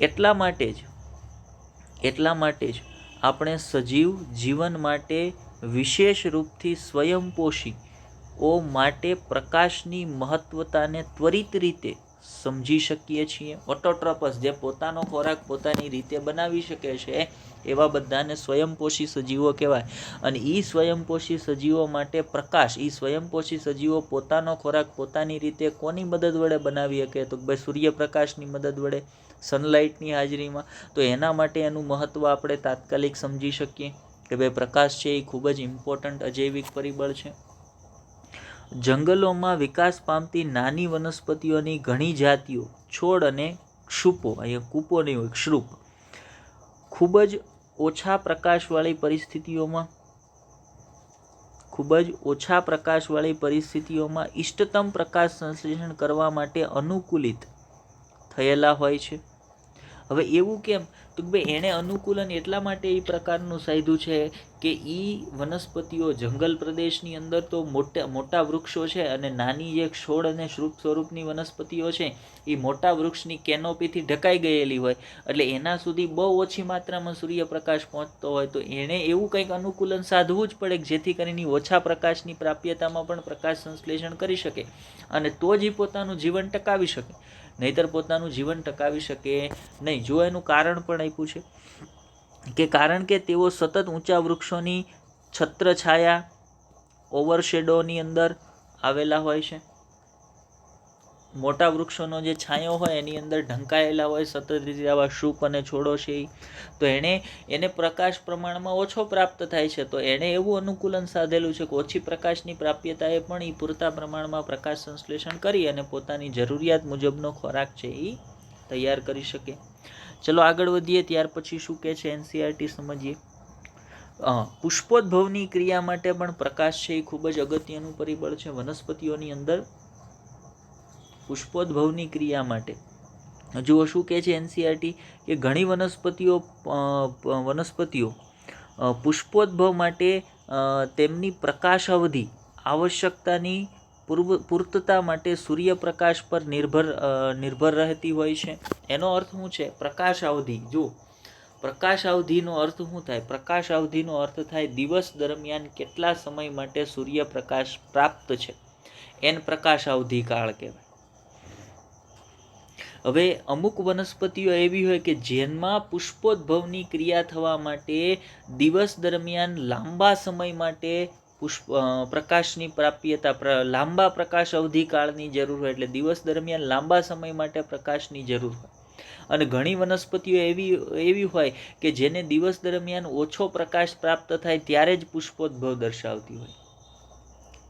એટલા માટે જ આપણે સજીવ જીવન માટે વિશેષ રૂપથી સ્વયંપોષીઓ માટે પ્રકાશની મહત્વતાને ત્વરિત રીતે સમજી શકીએ છીએ. ઓટોટ્રોપસ જે પોતાનો ખોરાક પોતાની રીતે બનાવી શકે છે એવા બધાને સ્વયંપોષી સજીવો કહેવાય. અને એ સ્વયંપોષી સજીવો માટે પ્રકાશ, એ સ્વયંપોષી સજીવો પોતાનો ખોરાક પોતાની રીતે કોની મદદ વડે બનાવી શકે? તો ભાઈ સૂર્યપ્રકાશની મદદ વડે, સનલાઇટની હાજરીમાં. તો એના માટે એનું મહત્ત્વ આપણે તાત્કાલિક સમજી શકીએ કે ભાઈ પ્રકાશ છે એ ખૂબ જ ઇમ્પોર્ટન્ટ અજૈવિક પરિબળ છે. જંગલોમાં વિકાસ પામતી નાની વનસ્પતિઓની ઘણી જાતિઓ, છોડ અને ક્ષુપો, અહીંયા કૂપો નહીં હોય, ક્ષુપ, ખૂબ જ ઓછા પ્રકાશવાળી પરિસ્થિતિઓમાં ઇષ્ટતમ પ્રકાશ સંશ્લેષણ કરવા માટે અનુકૂલિત થયેલા હોય છે. હવે એવું કેમ? તો ભાઈ એણે અનુકૂલન એટલા માટે એ પ્રકારનું સાધ્યું છે કે એ વનસ્પતિઓ જંગલ પ્રદેશની અંદર તો મોટા વૃક્ષો છે અને નાની જે છોડ અને શ્રુપ સ્વરૂપની વનસ્પતિઓ છે એ મોટા વૃક્ષની કેનોપીથી ઢકાઈ ગયેલી હોય, એટલે એના સુધી બહુ ઓછી માત્રામાં સૂર્યપ્રકાશ પહોંચતો હોય. તો એણે એવું કંઈક અનુકૂલન સાધવું જ પડે કે જેથી કરીને ઓછા પ્રકાશની પ્રાપ્યતામાં પણ પ્રકાશ સંશ્લેષણ કરી શકે અને તો જ એ પોતાનું જીવન ટકાવી શકે. નહીંતર પોતાનું જીવન ટકાવી શકે નહીં. જો એનું કારણ પણ આપ્યું છે કે કારણ કે તેઓ સતત ઊંચા વૃક્ષોની છત્રછાયા, ઓવરશેડોની અંદર આવેલા હોય છે. મોટા વૃક્ષોનો જે છાંયો હોય એની અંદર ઢંકાયેલા હોય સતત રીતે આવા શૂપ અને છોડો છે. તો એને પ્રકાશ પ્રમાણમાં ઓછો પ્રાપ્ત થાય છે. તો એણે એવું અનુકૂલન સાધેલું છે કે ઓછી પ્રકાશની પ્રાપ્યતાએ પણ એ પૂરતા પ્રમાણમાં પ્રકાશ સંશ્લેષણ કરી અને પોતાની જરૂરિયાત મુજબનો ખોરાક છે એ તૈયાર કરી શકે. ચલો આગળ વધીએ. ત્યાર પછી શું કહે છે એનસીઆરટી સમજીએ. પુષ્પોદ્ભવની ક્રિયા માટે પણ પ્રકાશ છે એ ખૂબ જ અગત્યનું પરિબળ છે. વનસ્પતિઓની અંદર પુષ્પોદ્ભવની ક્રિયા માટે જુઓ શું કહે છે એનસીઆરટી કે ઘણી વનસ્પતિઓ પુષ્પોદ્ભવ માટે તેમની પ્રકાશ અવધિ આવશ્યકતાની પૂર્તતા માટે સૂર્યપ્રકાશ પર નિર્ભર રહેતી હોય છે. એનો અર્થ શું છે? પ્રકાશ અવધિ. જો પ્રકાશ અવધિનો અર્થ શું થાય? પ્રકાશ અવધિનો અર્થ થાય દિવસ દરમિયાન કેટલા સમય માટે સૂર્યપ્રકાશ પ્રાપ્ત છે એને પ્રકાશ અવધિ કાળ કહેવાય. હવે અમુક વનસ્પતિઓ એવી હોય કે જેમાં પુષ્પોદ્ભવની ક્રિયા થવા માટે દિવસ દરમિયાન લાંબા સમય માટે પ્રકાશની પ્રાપ્યતા, લાંબા પ્રકાશ અવધિ કાળની જરૂર હોય. એટલે દિવસ દરમિયાન લાંબા સમય માટે પ્રકાશની જરૂર હોય. અને ઘણી વનસ્પતિઓ એવી હોય કે જેને દિવસ દરમિયાન ઓછો પ્રકાશ પ્રાપ્ત થાય ત્યારે જ પુષ્પોદ્ભવ દર્શાવતી હોય.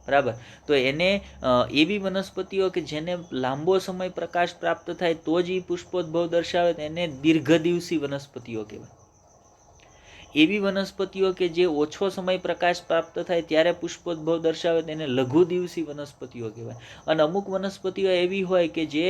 બરાબર. તો એને એવી વનસ્પતિઓ કે જેને લાંબો સમય પ્રકાશ પ્રાપ્ત થાય તો જ એ પુષ્પોદ્ભવ દર્શાવે તો એને દીર્ઘદિવસી વનસ્પતિઓ કહેવાય. એવી વનસ્પતિઓ કે જે ઓછો સમય પ્રકાશ પ્રાપ્ત થાય ત્યારે પુષ્પોદ્ભવ દર્શાવે તેને લઘુદિવસી વનસ્પતિઓ કહેવાય. અને અમુક વનસ્પતિઓ એવી હોય કે જે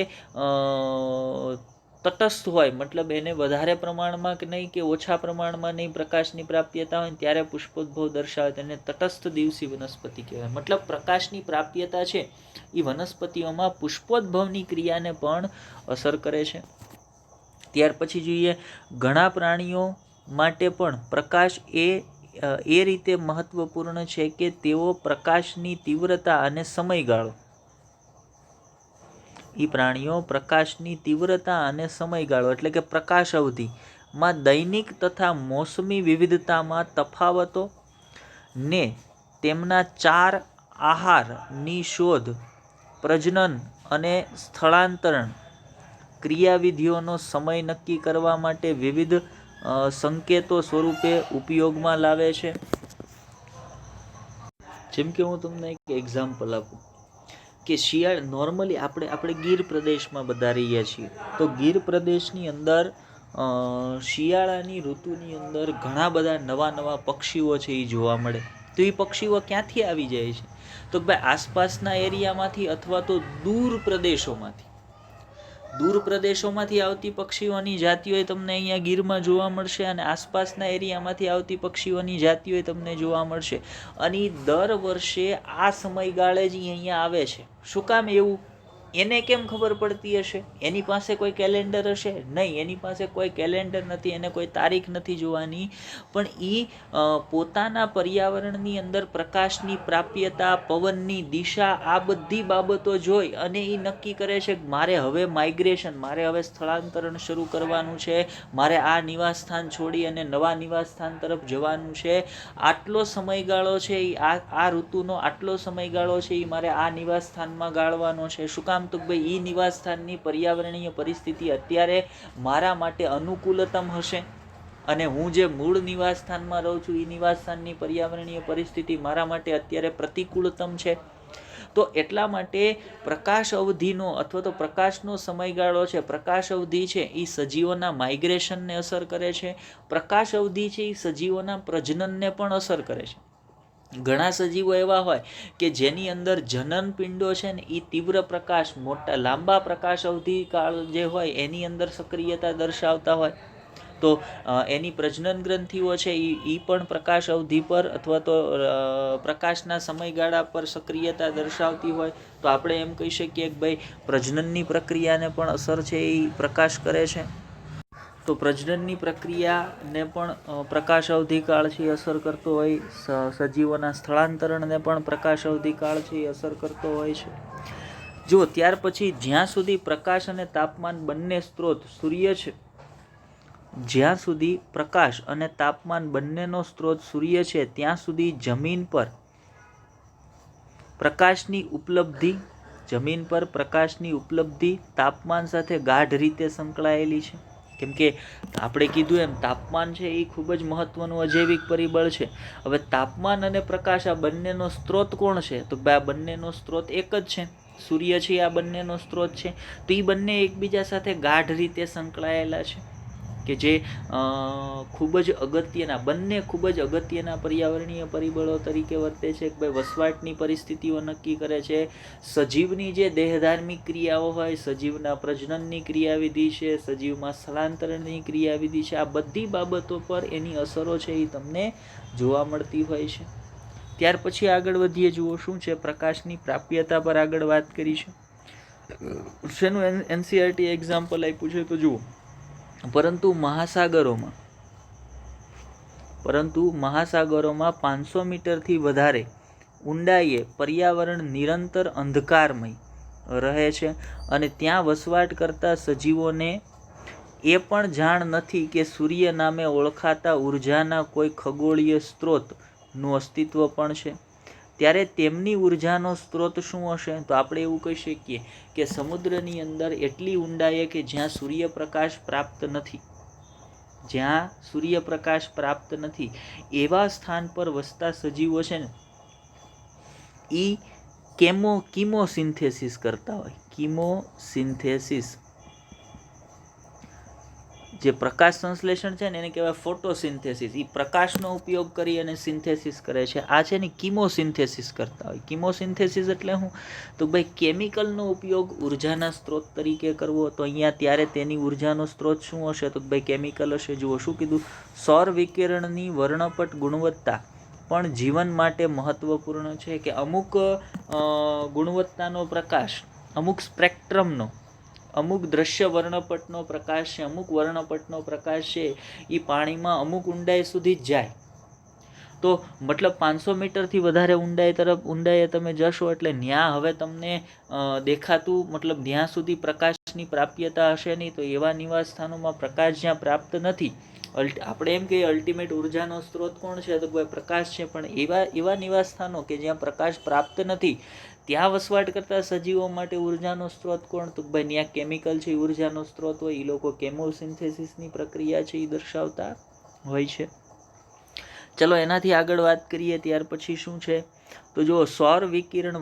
તટસ્થ હોય, મતલબ એને વધારે પ્રમાણમાં કે નહીં કે ઓછા પ્રમાણમાં નહીં પ્રકાશની પ્રાપ્યતા હોય ત્યારે પુષ્પોદ્ભવ દર્શાવે તેને તટસ્થ દિવસી વનસ્પતિ કહેવાય. મતલબ પ્રકાશની પ્રાપ્યતા છે એ વનસ્પતિઓમાં પુષ્પોદ્ભવની ક્રિયાને પણ અસર કરે છે. ત્યાર પછી જોઈએ ઘણા પ્રાણીઓ માટે પણ પ્રકાશ એ એ રીતે મહત્વપૂર્ણ છે કે તેઓ પ્રકાશની તીવ્રતા અને સમયગાળો પ્રાણીઓ પ્રકાશની તીવ્રતા અને સમયગાળો એટલે કે પ્રકાશ અવધિમાં દૈનિક તથા મોસમી વિવિધતામાં તફાવતો ને તેમના 4 આહારની શોધ, પ્રજનન અને સ્થળાંતરણ ક્રિયાવિધિઓનો સમય નક્કી કરવા માટે વિવિધ સંકેતો સ્વરૂપે ઉપયોગમાં લાવે છે. જેમ કે હું તમને એક એક્ઝામ્પલ આપું કે નોર્મલી આપણે ગીર પ્રદેશમાં બધા રહીએ છીએ, તો ગીર પ્રદેશની અંદર શિયાળાની ઋતુની અંદર ઘણા બધા નવા પક્ષીઓ છે એ જોવા મળે. તો એ પક્ષીઓ ક્યાંથી આવી જાય છે? તો ભાઈ આસપાસના એરિયામાંથી અથવા તો દૂર પ્રદેશોમાંથી આવતી પક્ષીઓની જાતિઓ તમને અહીંયા ગીરમાં જોવા મળશે અને આસપાસના એરિયામાંથી આવતી પક્ષીઓની જાતિઓ તમને જોવા મળશે. અને દર વર્ષે આ સમયગાળે જ અહીંયા આવે છે. શું કામ એવું? એને કેમ ખબર પડતી હશે? એની પાસે કોઈ કેલેન્ડર હશે? નહીં, એની પાસે કોઈ કેલેન્ડર નથી, એને કોઈ તારીખ નથી જોવાની, પણ એ પોતાના પર્યાવરણની અંદર પ્રકાશની પ્રાપ્યતા, પવનની દિશા, આ બધી બાબતો જોઈ અને એ નક્કી કરે છે કે મારે હવે માઇગ્રેશન, મારે હવે સ્થળાંતરણ શરૂ કરવાનું છે, મારે આ નિવાસસ્થાન છોડી અને નવા નિવાસસ્થાન તરફ જવાનું છે. આટલો સમયગાળો છે, આ ઋતુનો આટલો સમયગાળો છે એ મારે આ નિવાસસ્થાનમાં ગાળવાનો છે. શું કામ? તો ભાઈ એ નિવાસસ્થાનની પર્યાવરણીય પરિસ્થિતિ અત્યારે મારા માટે અનુકૂળતમ હશે અને હું જે મૂળ નિવાસસ્થાનમાં રહું છું એ નિવાસસ્થાનની પર્યાવરણીય પરિસ્થિતિ મારા માટે અત્યારે પ્રતિકૂળતમ છે. તો એટલા માટે પ્રકાશ અવધિનો અથવા તો પ્રકાશનો સમયગાળો છે, પ્રકાશ અવધિ છે એ સજીવોના માઇગ્રેશનને અસર કરે છે. પ્રકાશ અવધિ છે એ સજીવોના પ્રજનનને પણ અસર કરે છે. ઘણા સજીવો એવા હોય કે જેની અંદર જનન પિંડો છે ને એ તીવ્ર પ્રકાશ, મોટા લાંબા પ્રકાશ અવધિ કાળ જે હોય એની અંદર સક્રિયતા દર્શાવતા હોય, તો એની પ્રજનન ગ્રંથિઓ છે એ પણ પ્રકાશ અવધિ પર અથવા તો પ્રકાશના સમયગાળા પર સક્રિયતા દર્શાવતી હોય. તો આપણે એમ કહી શકીએ કે ભાઈ પ્રજનનની પ્રક્રિયાને પણ અસર છે એ પ્રકાશ કરે છે. તો પ્રજનનની પ્રક્રિયાને પણ પ્રકાશ અવધિકાળ છે એ અસર કરતો હોય. સજીવોના સ્થળાંતરણને પણ પ્રકાશ અવધિકાળ છે એ અસર કરતો હોય છે. જો ત્યાર પછી જ્યાં સુધી પ્રકાશ અને તાપમાન બંને સ્ત્રોત સૂર્ય છે, જ્યાં સુધી પ્રકાશ અને તાપમાન બંનેનો સ્ત્રોત સૂર્ય છે ત્યાં સુધી જમીન પર પ્રકાશની ઉપલબ્ધિ તાપમાન સાથે ગાઢ રીતે સંકળાયેલી છે. કેમ કે આપણે કીધું એમ તાપમાન છે એ ખૂબ જ મહત્વનું અજૈવિક પરિબળ છે. હવે તાપમાન અને પ્રકાશ આ બંનેનો સ્ત્રોત કોણ છે? તો આ બંનેનો સ્ત્રોત એક જ છે, સૂર્ય છે. આ બંનેનો સ્ત્રોત છે. તો એ બંને એકબીજા સાથે ગાઢ રીતે સંકળાયેલા છે કે જે ખૂબ જ અગત્યના પર્યાવરણીય પરિબળો તરીકે વર્તે છે. કે ભાઈ વસવાટની પરિસ્થિતિઓ નક્કી કરે છે. સજીવની જે દેહધાર્મિક ક્રિયાઓ હોય, સજીવના પ્રજનનની ક્રિયાવિધિ છે, સજીવમાં સ્થળાંતરણની ક્રિયાવિધિ છે, આ બધી બાબતો પર એની અસરો છે એ તમને જોવા મળતી હોય છે. ત્યાર પછી આગળ વધીએ. જુઓ શું છે, પ્રકાશની પ્રાપ્યતા પર આગળ વાત કરી છે. શેનું એનસીઈઆરટી એક્ઝામ્પલ આપ્યું છે? તો જુઓ, પરંતુ મહાસાગરોમાં 500 મીટરથી વધારે ઊંડાઈએ પર્યાવરણ નિરંતર અંધકારમય રહે છે અને ત્યાં વસવાટ કરતા સજીવોને એ પણ જાણ નથી કે સૂર્ય નામે ઓળખાતા ઉર્જાના કોઈ ખગોળીય સ્ત્રોતનું અસ્તિત્વ પણ છે. ત્યારે તેમની ઉર્જાનો સ્ત્રોત શું હશે? તો આપણે એવું કહી શકીએ કે સમુદ્રની અંદર એટલી ઊંડાઈએ કે જ્યાં સૂર્યપ્રકાશ પ્રાપ્ત નથી એવા સ્થાન પર વસતા સજીવો છે ને એ કિમોસિન્થેસિસ કરતા હોય. કિમોસિન્થેસિસ, જે પ્રકાશ સંશ્લેષણ છે ને એને કહેવાય ફોટોસિન્થેસિસ. એ પ્રકાશનો ઉપયોગ કરી અને સિન્થેસિસ કરે છે. આ છે ને કિમોસિન્થેસિસ કરતા હોય. કિમોસિન્થેસિસ એટલે શું? તો ભાઈ કેમિકલનો ઉપયોગ ઉર્જાના સ્ત્રોત તરીકે કરવો. તો અહીંયા ત્યારે તેની ઉર્જાનો સ્ત્રોત શું હશે? તો ભાઈ કેમિકલ હશે. જુઓ શું કીધું, સૌર વિકિરણની વર્ણપટ ગુણવત્તા પણ જીવન માટે મહત્વપૂર્ણ છે. કે અમુક ગુણવત્તાનો પ્રકાશ, અમુક સ્પેક્ટ્રમનો, અમુક દ્રશ્ય વર્ણપટનો પ્રકાશ છે, અમુક વર્ણપટનો પ્રકાશ છે એ પાણીમાં અમુક ઊંડાઈ સુધી જ જાય. તો મતલબ 500 મીટરથી વધારે ઊંડાઈએ તમે જશો એટલે ત્યાં હવે તમને દેખાતું મતલબ ત્યાં સુધી પ્રકાશની પ્રાપ્યતા હશે નહીં. તો એવા નિવાસ સ્થાનોમાં પ્રકાશ જ્યાં પ્રાપ્ત નથી, આપણે એમ કહીએ અલ્ટિમેટ ઉર્જાનો સ્ત્રોત કોણ છે? તો ભાઈ પ્રકાશ છે. પણ એવા નિવાસ સ્થાનો કે જ્યાં પ્રકાશ પ્રાપ્ત નથી, ત્યાં વસવાટ કરતા સજીવો માટે ઉર્જાનો સ્ત્રોત કોણ? તો ભાઈ ત્યાં કેમિકલ છે, ઉર્જાનો સ્ત્રોત હોય. એ લોકો કેમોસિન્થેસિસની પ્રક્રિયા છે એ દર્શાવતા હોય છે. ચલો એનાથી આગળ વાત કરીએ. ત્યાર પછી શું છે? તો જો સૌર વિકિરણ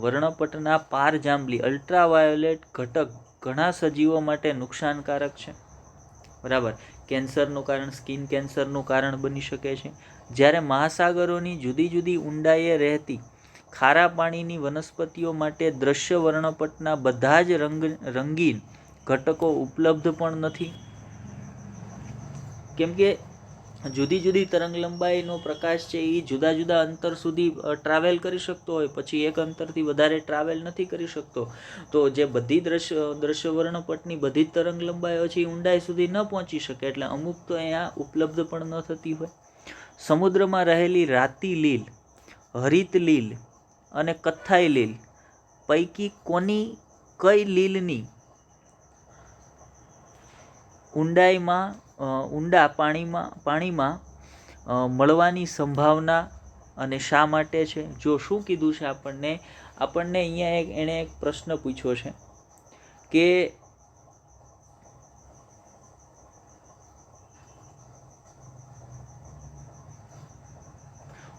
વર્ણપટના પારજાંબલી અલ્ટ્રાવાયોલેટ ઘટક ઘણા સજીવો માટે નુકસાનકારક છે. બરાબર. કેન્સરનું કારણ, સ્કિન કેન્સરનું કારણ બની શકે છે. જ્યારે મહાસાગરોની જુદી જુદી ઊંડાઈએ રહેતી ખારા પાણીની વનસ્પતિઓ માટે દ્રશ્ય વર્ણપટના બધા જ રંગીન ઘટકો ઉપલબ્ધ પણ નથી. કેમ કે જુદી જુદી તરંગ લંબાઈનો પ્રકાશ છે એ જુદા જુદા અંતર સુધી ટ્રાવેલ કરી શકતો હોય, પછી એક અંતરથી વધારે ટ્રાવેલ નથી કરી શકતો. તો જે બધી દ્રશ્ય વર્ણપટની બધી જ તરંગ લંબાઈઓ છે એ ઊંડાઈ સુધી ન પહોંચી શકે, એટલે અમુક તો અહીંયા ઉપલબ્ધ પણ ન થતી હોય. સમુદ્રમાં રહેલી રાતી લીલ, હરિત લીલ અને કથ્થાઈ લીલ પૈકી કઈ લીલની ઊંડા પાણીમાં મળવાની સંભાવના અને શા માટે છે? જો શું કીધું છે આપણને અહીંયા એણે એક પ્રશ્ન પૂછ્યો છે કે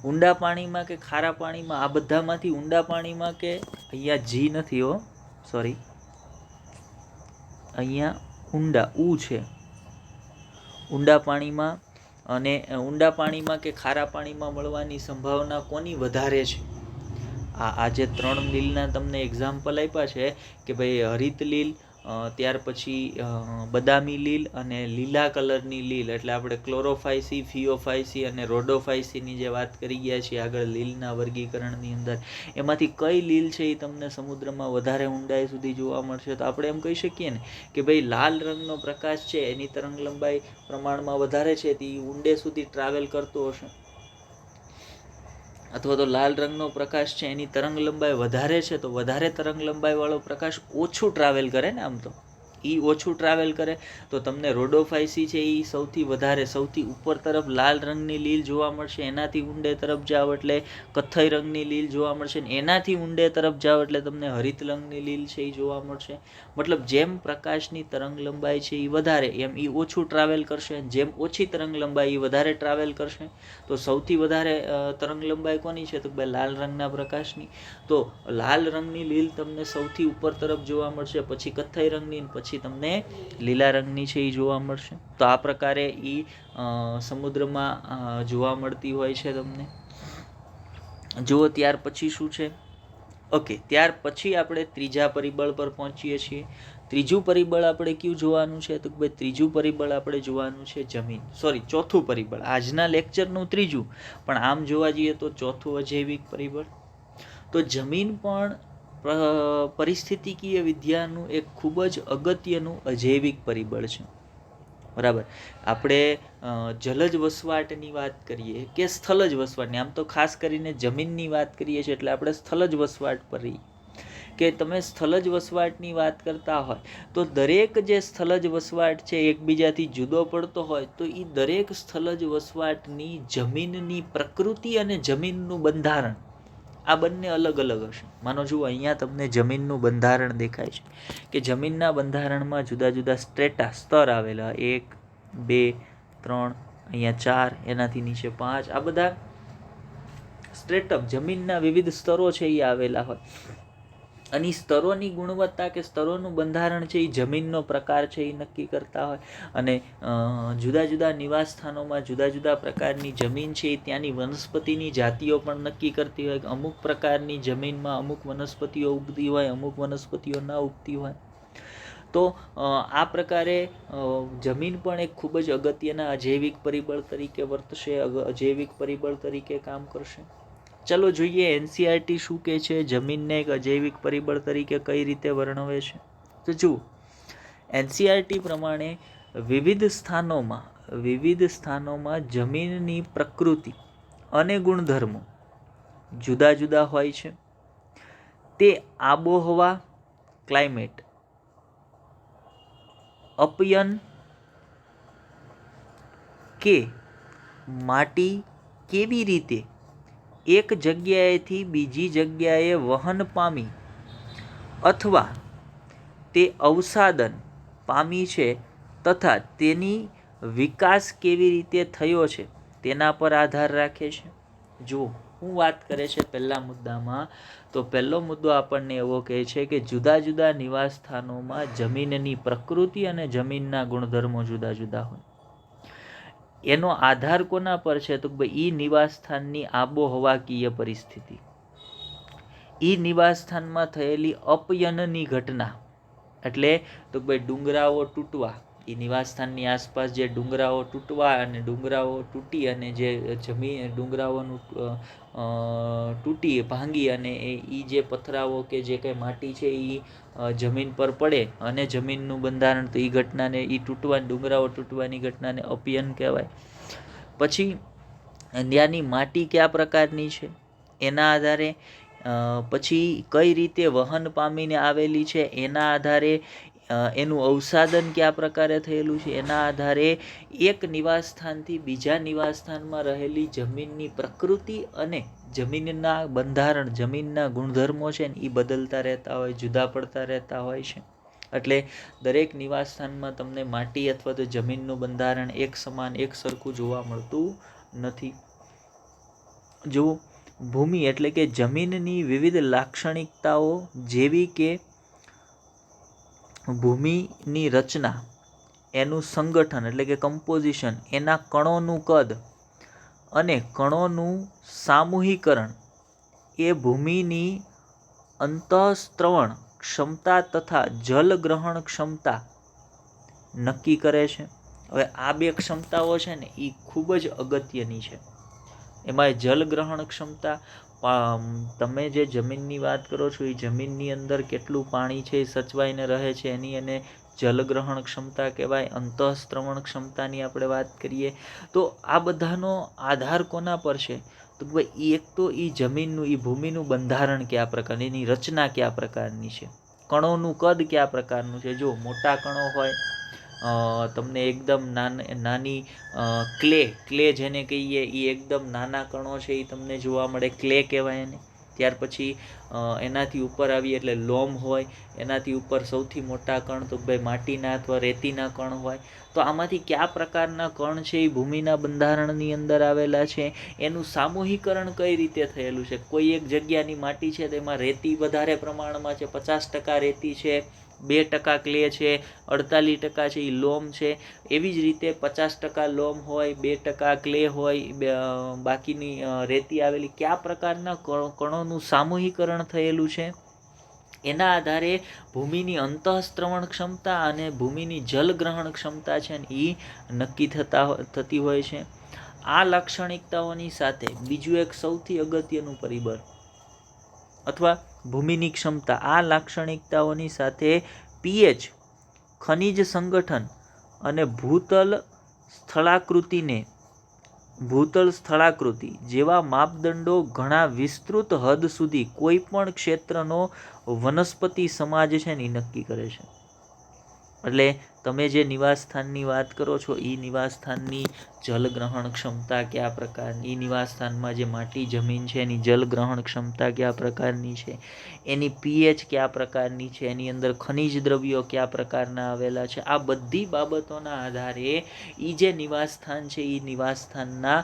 ઊંડા પાણીમાં કે ખારા પાણીમાં, આ બધામાંથી ઊંડા પાણીમાં કે, અહીંયા જી નથી હો, સોરી, અહીંયા છે ઊંડા પાણીમાં કે ખારા પાણીમાં મળવાની સંભાવના કોની વધારે છે? આ જે 3 લીલના તમને એક્ઝામ્પલ આપ્યા છે કે ભાઈ હરિત લીલ, ત્યાર પછી બદામી લીલ અને લીલા કલરની લીલ, એટલે આપણે ક્લોરોફાઇસી, ફિયોફાઇસી અને રોડોફાઇસીની જે વાત કરી ગયા છીએ આગળ લીલના વર્ગીકરણની અંદર, એમાંથી કઈ લીલ છે એ તમને સમુદ્રમાં વધારે ઊંડાઈ સુધી જોવા મળશે? તો આપણે એમ કહી શકીએ ને કે ભાઈ લાલ રંગનો પ્રકાશ છે એની તરંગ લંબાઈ પ્રમાણમાં વધારે છે, તે ઊંડે સુધી ટ્રાવેલ કરતો હશે. અથવા તો લાલ રંગનો પ્રકાશ છે એની તરંગ લંબાઈ વધારે છે, તો વધારે તરંગ લંબાઈ વાળો પ્રકાશ ઓછું ટ્રાવેલ કરે ને, આમ તો ઓછું ટ્રાવેલ કરે. તો તમને રોડોફાઇસી છે એ સૌથી ઉપર તરફ લાલ રંગની લીલ જોવા મળશે, એનાથી ઊંડે તરફ જાઓ એટલે કથ્થઈ રંગની લીલ જોવા મળશે, એનાથી ઊંડે તરફ જાઓ એટલે તમને હરિત રંગની લીલ છે એ જોવા મળશે. મતલબ જેમ પ્રકાશની તરંગ લંબાઈ છે એ વધારે એમ એ ઓછું ટ્રાવેલ કરશે, જેમ ઓછી તરંગ લંબાઈ એ વધારે ટ્રાવેલ કરશે. તો સૌથી વધારે તરંગ લંબાઈ કોની છે? તો ભાઈ લાલ રંગના પ્રકાશની. તો લાલ રંગની લીલ તમને સૌથી ઉપર તરફ જોવા મળશે, પછી કથ્થઈ રંગની, પછી તમને લીલા રંગની છે એ જોવા મળશે. તો આ પ્રકારે એ સમુદ્રમાં જોવા મળતી હોય છે તમને. જુઓ ત્યાર પછી શું છે? ઓકે, ત્યાર પછી આપણે ત્રીજા પરિબળ પર પહોંચીએ છીએ. ત્રીજું પરિબળ આપણે કયું જોવાનું છે? તો ભાઈ ત્રીજું પરિબળ આપણે જોવાનું છે જમીન. ચોથું પરિબળ, આજના લેક્ચરનું ત્રીજું, પણ આમ જોવા જઈએ તો ચોથું અજૈવિક પરિબળ. તો જમીન પણ પરિસ્થિતિકીય વિદ્યાનું એક ખૂબ જ અગત્યનું અજૈવિક પરિબળ છે. બરાબર. આપણે જલજ વસવાટની વાત કરીએ કે સ્થલજ વસવાટની, આમ તો ખાસ કરીને જમીનની વાત કરીએ છીએ એટલે આપણે સ્થલજ વસવાટ પર રહીએ. કે તમે સ્થલજ વસવાટની વાત કરતા હોય તો દરેક જે સ્થલજ વસવાટ છે એકબીજાથી જુદો પડતો હોય, તો એ દરેક સ્થલજ વસવાટની જમીનની પ્રકૃતિ અને જમીનનું બંધારણ આ બંને અલગ અલગ હશે. માનો જુઓ અહીંયા તમને જમીનનું બંધારણ દેખાય છે કે જમીનના બંધારણમાં જુદા જુદા સ્તર આવેલા, 1, 2, 3, અહીંયા 4, એનાથી નીચે 5, આ બધા સ્ટ્રેટમ જમીનના વિવિધ સ્તરો છે એ આવેલા હોય. અને સ્તરોની ગુણવત્તા કે સ્તરોનું બંધારણ છે એ જમીનનો પ્રકાર છે એ નક્કી કરતા હોય. અને જુદા જુદા નિવાસ સ્થાનોમાં જુદા જુદા પ્રકારની જમીન છે એ ત્યાંની વનસ્પતિની જાતિઓ પણ નક્કી કરતી હોય. અમુક પ્રકારની જમીનમાં અમુક વનસ્પતિઓ ઉગતી હોય, અમુક વનસ્પતિઓ ન ઉગતી હોય. તો આ પ્રકારે જમીન પણ એક ખૂબ જ અગત્યના અજૈવિક પરિબળ તરીકે વર્તશે, અજૈવિક પરિબળ તરીકે કામ કરશે. ચલો જોઈએ એનસીઈઆરટી શું કહે છે, જમીનને એક અજૈવિક પરિબળ તરીકે કઈ રીતે વર્ણવે છે. તો જુઓ, એનસીઆરટી પ્રમાણે વિવિધ સ્થાનોમાં જમીનની પ્રકૃતિ અને ગુણધર્મો જુદા જુદા હોય છે. તે આબોહવા, ક્લાઇમેટ, અપયન કે માટી કેવી રીતે એક જગ્યાએથી બીજી જગ્યાએ વહન પામી અથવા તે અવસાદન પામી છે તથા તેની વિકાસ કેવી રીતે થયો છે તેના પર આધાર રાખે છે. જો હું વાત કરે છે પહેલા મુદ્દામાં, તો પહેલો મુદ્દો આપણને એવો કહે છે કે જુદા જુદા નિવાસ સ્થાનોમાં જમીનની પ્રકૃતિ અને જમીનના ગુણધર્મો જુદા જુદા હોય. એનો આધાર કોના પર છે? તો ભાઈ ઈ નિવાસ સ્થાનની આબોહવાકીય પરિસ્થિતિ, ઈ નિવાસ સ્થાનમાં થયેલી અપયનની ઘટના, એટલે તો ભાઈ ડુંગરાઓ તૂટવા, એ નિવાસ સ્થાનની આસપાસ જે ડુંગરાઓ તૂટવા અને ડુંગરાઓ તૂટી અને જે જમીન ડુંગરાઓનું તૂટી ભાંગી અને એ જે પથરાઓ કે જે કંઈ માટી છે એ જમીન પર પડે અને જમીનનું બંધારણ, તો એ ઘટનાને એ ડુંગરાઓ તૂટવાની ઘટનાને અપયન કહેવાય. પછી ત્યાંની માટી કયા પ્રકારની છે એના આધારે, પછી કઈ રીતે વહન પામીને આવેલી છે એના આધારે, એનું અવસાદન કયા પ્રકારે થયેલું છે એના આધારે એક નિવાસ સ્થાનથી બીજા નિવાસ સ્થાનમાં રહેલી જમીનની પ્રકૃતિ અને જમીનના બંધારણ, જમીનના ગુણધર્મો છે ને એ બદલતા રહેતા હોય, જુદા પડતા રહેતા હોય છે. એટલે દરેક નિવાસ સ્થાનમાં તમને માટી અથવા તો જમીનનું બંધારણ એક સમાન, એક સરખું જોવા મળતું નથી. જો ભૂમિ એટલે કે જમીનની વિવિધ લાક્ષણિકતાઓ જેવી કે ભૂમિની રચના, એનું સંગઠન એટલે કે કમ્પોઝિશન, એના કણોનું કદ અને કણોનું સામૂહિકરણ એ ભૂમિની અંતઃસ્ત્રવણ ક્ષમતા તથા જલગ્રહણ ક્ષમતા નક્કી કરે છે. હવે આ બે ક્ષમતાઓ છે ને એ ખૂબ જ અગત્યની છે. એમાં જલગ્રહણ ક્ષમતા, તમે જે જમીનની વાત કરો છો એ જમીનની અંદર કેટલું પાણી છે એ સચવાઈને રહે છે એની એને જલગ્રહણ ક્ષમતા કહેવાય. અંતઃસ્ત્રવણ ક્ષમતાની આપણે વાત કરીએ તો આ બધાનો આધાર કોના પર છે? તો ભાઈ એક તો એ જમીનનું, એ ભૂમિનું બંધારણ કયા પ્રકારની, એની રચના કયા પ્રકારની છે, કણોનું કદ કયા પ્રકારનું છે. જો મોટા કણો હોય, તમને એકદમ નાની ક્લે જેને કહીએ એ એકદમ નાના કણો છે એ તમને જોવા મળે, ક્લે કહેવાય એને. ત્યાર પછી એનાથી ઉપર આવીએ એટલે લોમ હોય, એનાથી ઉપર સૌથી મોટા કણ તો ભાઈ માટીના અથવા રેતીના કણ હોય. તો આમાંથી કયા પ્રકારના કણ છે એ ભૂમિના બંધારણની અંદર આવેલા છે, એનું સામૂહિકરણ કઈ રીતે થયેલું છે. કોઈ એક જગ્યાની માટી છે તેમાં રેતી વધારે પ્રમાણમાં છે, 50% રેતી છે, 2% ક્લે છે, 48% છે એ લોમ છે. એવી જ રીતે 50% લોમ હોય, 2% ક્લે હોય, બાકીની રેતી આવેલી, કયા પ્રકારના કણોનું સામૂહિકરણ થયેલું છે એના આધારે ભૂમિની અંતઃસ્ત્રવણ ક્ષમતા અને ભૂમિની જલગ્રહણ ક્ષમતા છે ને એ નક્કી થતી હોય છે. આ લાક્ષણિકતાઓની સાથે બીજું એક સૌથી અગત્યનું પરિબળ અથવા ભૂમિની ક્ષમતા, આ લાક્ષણિકતાઓની સાથે પીએચ, ખનિજ સંગઠન અને ભૂતલ સ્થળાકૃતિ જેવા માપદંડો ઘણા વિસ્તૃત હદ સુધી કોઈ પણ ક્ષેત્રનો વનસ્પતિ સમાજ છે ને નક્કી કરે છે. એટલે તમે જે નિવાસ સ્થાનની વાત કરો છો એ નિવાસ સ્થાનની જલગ્રહણ ક્ષમતા કયા પ્રકારની, નિવાસ સ્થાનમાં જે માટી જમીન છે એની જલગ્રહણ ક્ષમતા કયા પ્રકારની છે, એની પીએચ કયા પ્રકારની છે, એની અંદર ખનિજ દ્રવ્યો કયા પ્રકારના આવેલા છે, આ બધી બાબતોના આધારે એ જે નિવાસ સ્થાન છે એ નિવાસ સ્થાનના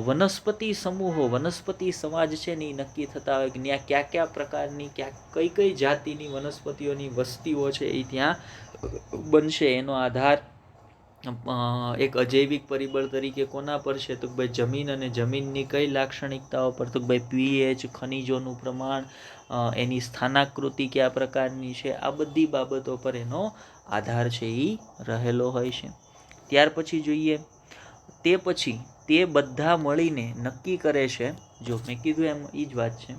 વનસ્પતિ સમૂહો, વનસ્પતિ સમાજ છે ને એ નક્કી થતા હોય કે ત્યાં કયા કયા પ્રકારની, કઈ કઈ જાતિની વનસ્પતિઓની વસ્તીઓ છે એ ત્યાં બનશે. એનો આધાર એક અજૈવિક પરિબળ તરીકે કોના પર છે? તો ભાઈ જમીન અને જમીનની કઈ લાક્ષણિકતાઓ પર? તો ભાઈ પીએચ, ખનિજોનું પ્રમાણ, એની સ્થાનાકૃતિ કયા પ્રકારની છે, આ બધી બાબતો પર એનો આધાર છે એ રહેલો હોય છે. ત્યાર પછી જોઈએ, તે પછી તે બધા મળીને નક્કી કરે છે, જો મેં કીધું એમ એ જ વાત છે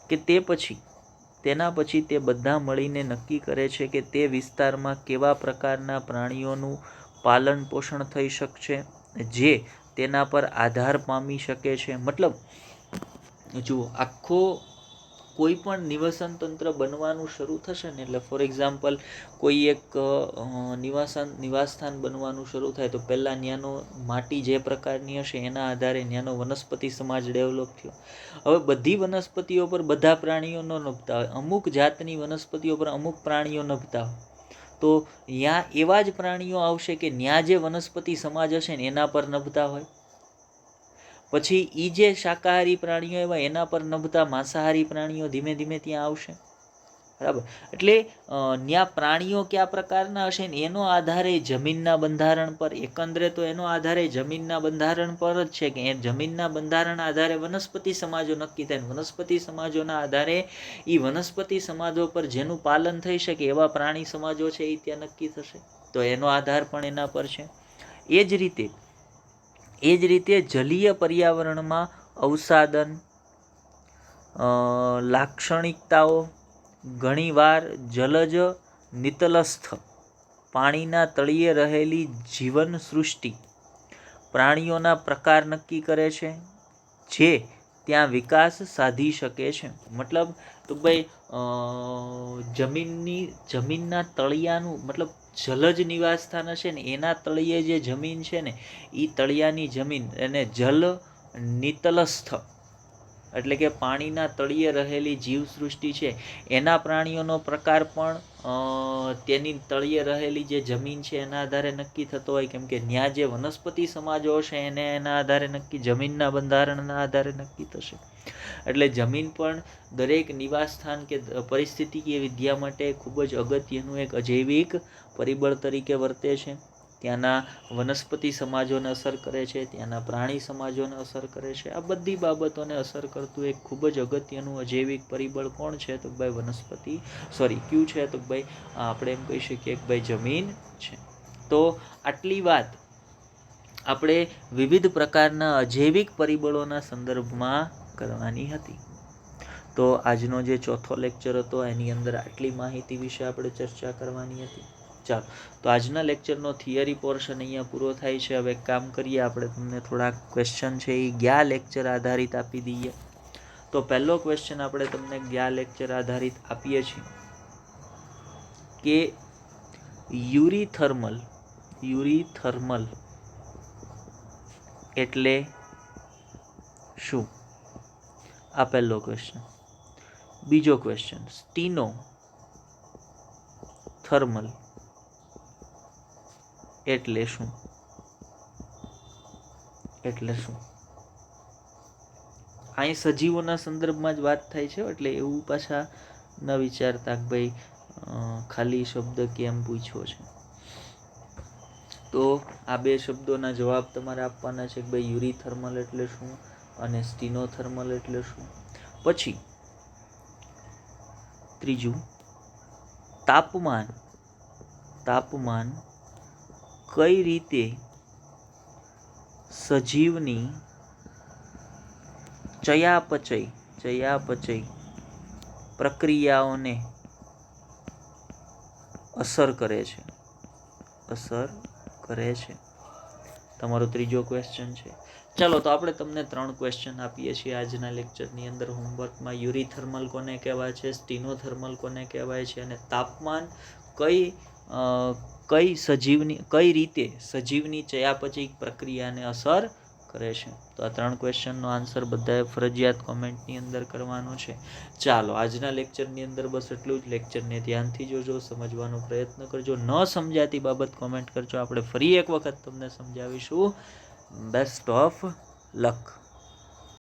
કે તે પછી તેના પછી તે બધા મળીને નક્કી કરે છે કે તે વિસ્તારમાં કેવા પ્રકારના પ્રાણીઓનું પાલન પોષણ થઈ શકશે જે તેના પર આધાર પામી શકે છે. મતલબ જુઓ, આખો કોઈ પણ નિવસન તંત્ર બનવાનું શરૂ થશે ને, એટલે ફોર એક્ઝામ્પલ કોઈ એક નિવાસસ્થાન બનવાનું શરૂ થાય તો પહેલાં ત્યાંનો માટી જે પ્રકારની હશે એના આધારે ત્યાંનો વનસ્પતિ સમાજ ડેવલપ થયો. હવે બધી વનસ્પતિઓ પર બધા પ્રાણીઓ ન નભતા હોય, અમુક જાતની વનસ્પતિઓ પર અમુક પ્રાણીઓ નભતા હોય, તો ત્યાં એવા જ પ્રાણીઓ આવશે કે ત્યાં જે વનસ્પતિ સમાજ હશે ને એના પર નભતા હોય. પછી એ જે શાકાહારી પ્રાણીઓ એવા એના પર નભતા માંસાહારી પ્રાણીઓ ધીમે ધીમે ત્યાં આવશે. બરાબર. એટલે ત્યાં પ્રાણીઓ કયા પ્રકારના હશે ને એનો આધારે જમીનના બંધારણ પર, એકંદરે તો એનો આધારે જમીનના બંધારણ પર જ છે કે એ જમીનના બંધારણ આધારે વનસ્પતિ સમાજો નક્કી થાય. વનસ્પતિ સમાજોના આધારે એ વનસ્પતિ સમાજો પર જેનું પાલન થઈ શકે એવા પ્રાણી સમાજો છે એ ત્યાં નક્કી થશે. તો એનો આધાર પણ એના પર છે. એ જ રીતે જલીય પર્યાવરણમાં અવસાદન, લાક્ષણિકતાઓ, ઘણીવાર જલજ નિતલસ્થ પાણીના તળિયે રહેલી જીવન સૃષ્ટિ પ્રાણીઓના પ્રકાર નક્કી કરે છે જે ત્યાં વિકાસ સાધી શકે છે. મતલબ તો ભાઈ જમીનના તળિયાનું મતલબ જલજ નિવાસસ્થાન હશે ને એના તળિયે જે જમીન છે ને એ તળિયાની જમીન એને જલ નિતલસ્થ એટલે કે પાણીના તળિયે રહેલી જીવસૃષ્ટિ છે એના પ્રાણીઓનો પ્રકાર પણ તેની તળિયે રહેલી જે જમીન છે એના આધારે નક્કી થતો હોય. કેમ કે ત્યાં જે વનસ્પતિ સમાજો હશે એને એના આધારે નક્કી, જમીનના બંધારણના આધારે નક્કી થશે. એટલે જમીન પણ દરેક નિવાસસ્થાન કે પરિસ્થિતિકીય વિદ્યા માટે ખૂબ જ અગત્યનું એક અજૈવિક પરિબળ તરીકે વર્તે છે. ત્યાંના વનસ્પતિ સમાજોને અસર કરે છે, ત્યાંના પ્રાણી સમાજોને અસર કરે છે. આ બધી બાબતોને અસર કરતું એક ખૂબ જ અગત્યનું અજૈવિક પરિબળ કોણ છે? તો ભાઈ કયું છે? તો ભાઈ આપણે એમ કહી શકીએ કે ભાઈ જમીન છે. તો આટલી વાત આપણે વિવિધ પ્રકારના અજૈવિક પરિબળોના સંદર્ભમાં કરવાની હતી. તો આજનો જે ચોથો લેક્ચર હતો એની અંદર આટલી માહિતી વિશે આપણે ચર્ચા કરવાની હતી. ચાલો, તો આજના લેક્ચરનો થિયરી પોર્શન અહીંયા પૂરો થાય છે. હવે કામ કરીએ, આપણે તમને થોડાક ક્વેશ્ચન છે એ ગયા લેક્ચર આધારિત આપી દઈએ. તો પહેલો ક્વેશ્ચન આપણે તમને ગયા લેક્ચર આધારિત આપીએ છીએ કે યુરીથર્મલ એટલે શું? આ પહેલો ક્વેશ્ચન. બીજો ક્વેશ્ચન, સ્ટીનોથર્મલ એટલે શું? અહીં સજીવોના સંદર્ભમાં જ વાત થાય છે, એટલે એવું પાછા ન વિચારતા કે ભાઈ ખાલી શબ્દ કેમ પૂછ્યો છે. તો આ બે શબ્દોના જવાબ તમારે આપવાના છે કે ભાઈ યુરીથર્મલ એટલે શું અને સ્ટીનોથર્મલ એટલે શું. પછી ત્રીજું, તાપમાન કઈ રીતે સજીવની ચયાપચય પ્રક્રિયાઓને અસર કરે છે. તમારો ત્રીજો ક્વેશ્ચન છે. ચાલો, તો આપણે તમને 3 ક્વેશ્ચન આપીએ છીએ આજના લેક્ચરની અંદર હોમવર્કમાં. યુરીથર્મલ કોને કહેવાય છે, સ્ટીનોથર્મલ કોને કહેવાય છે, અને તાપમાન કઈ રીતે સજીવની ચયાપચય પ્રક્રિયાને અસર કરે છે. તો આ 3 ક્વેશ્ચનનો આન્સર બધાએ ફરજિયાત કોમેન્ટની અંદર કરવાનો છે. ચાલો, આજના લેક્ચરની અંદર બસ એટલું જ. લેક્ચરને ધ્યાનથી જોજો, સમજવાનો પ્રયત્ન કરજો. ન સમજાતી બાબત કોમેન્ટ કરજો, આપણે ફરી એક વખત તમને સમજાવીશું. Best of luck.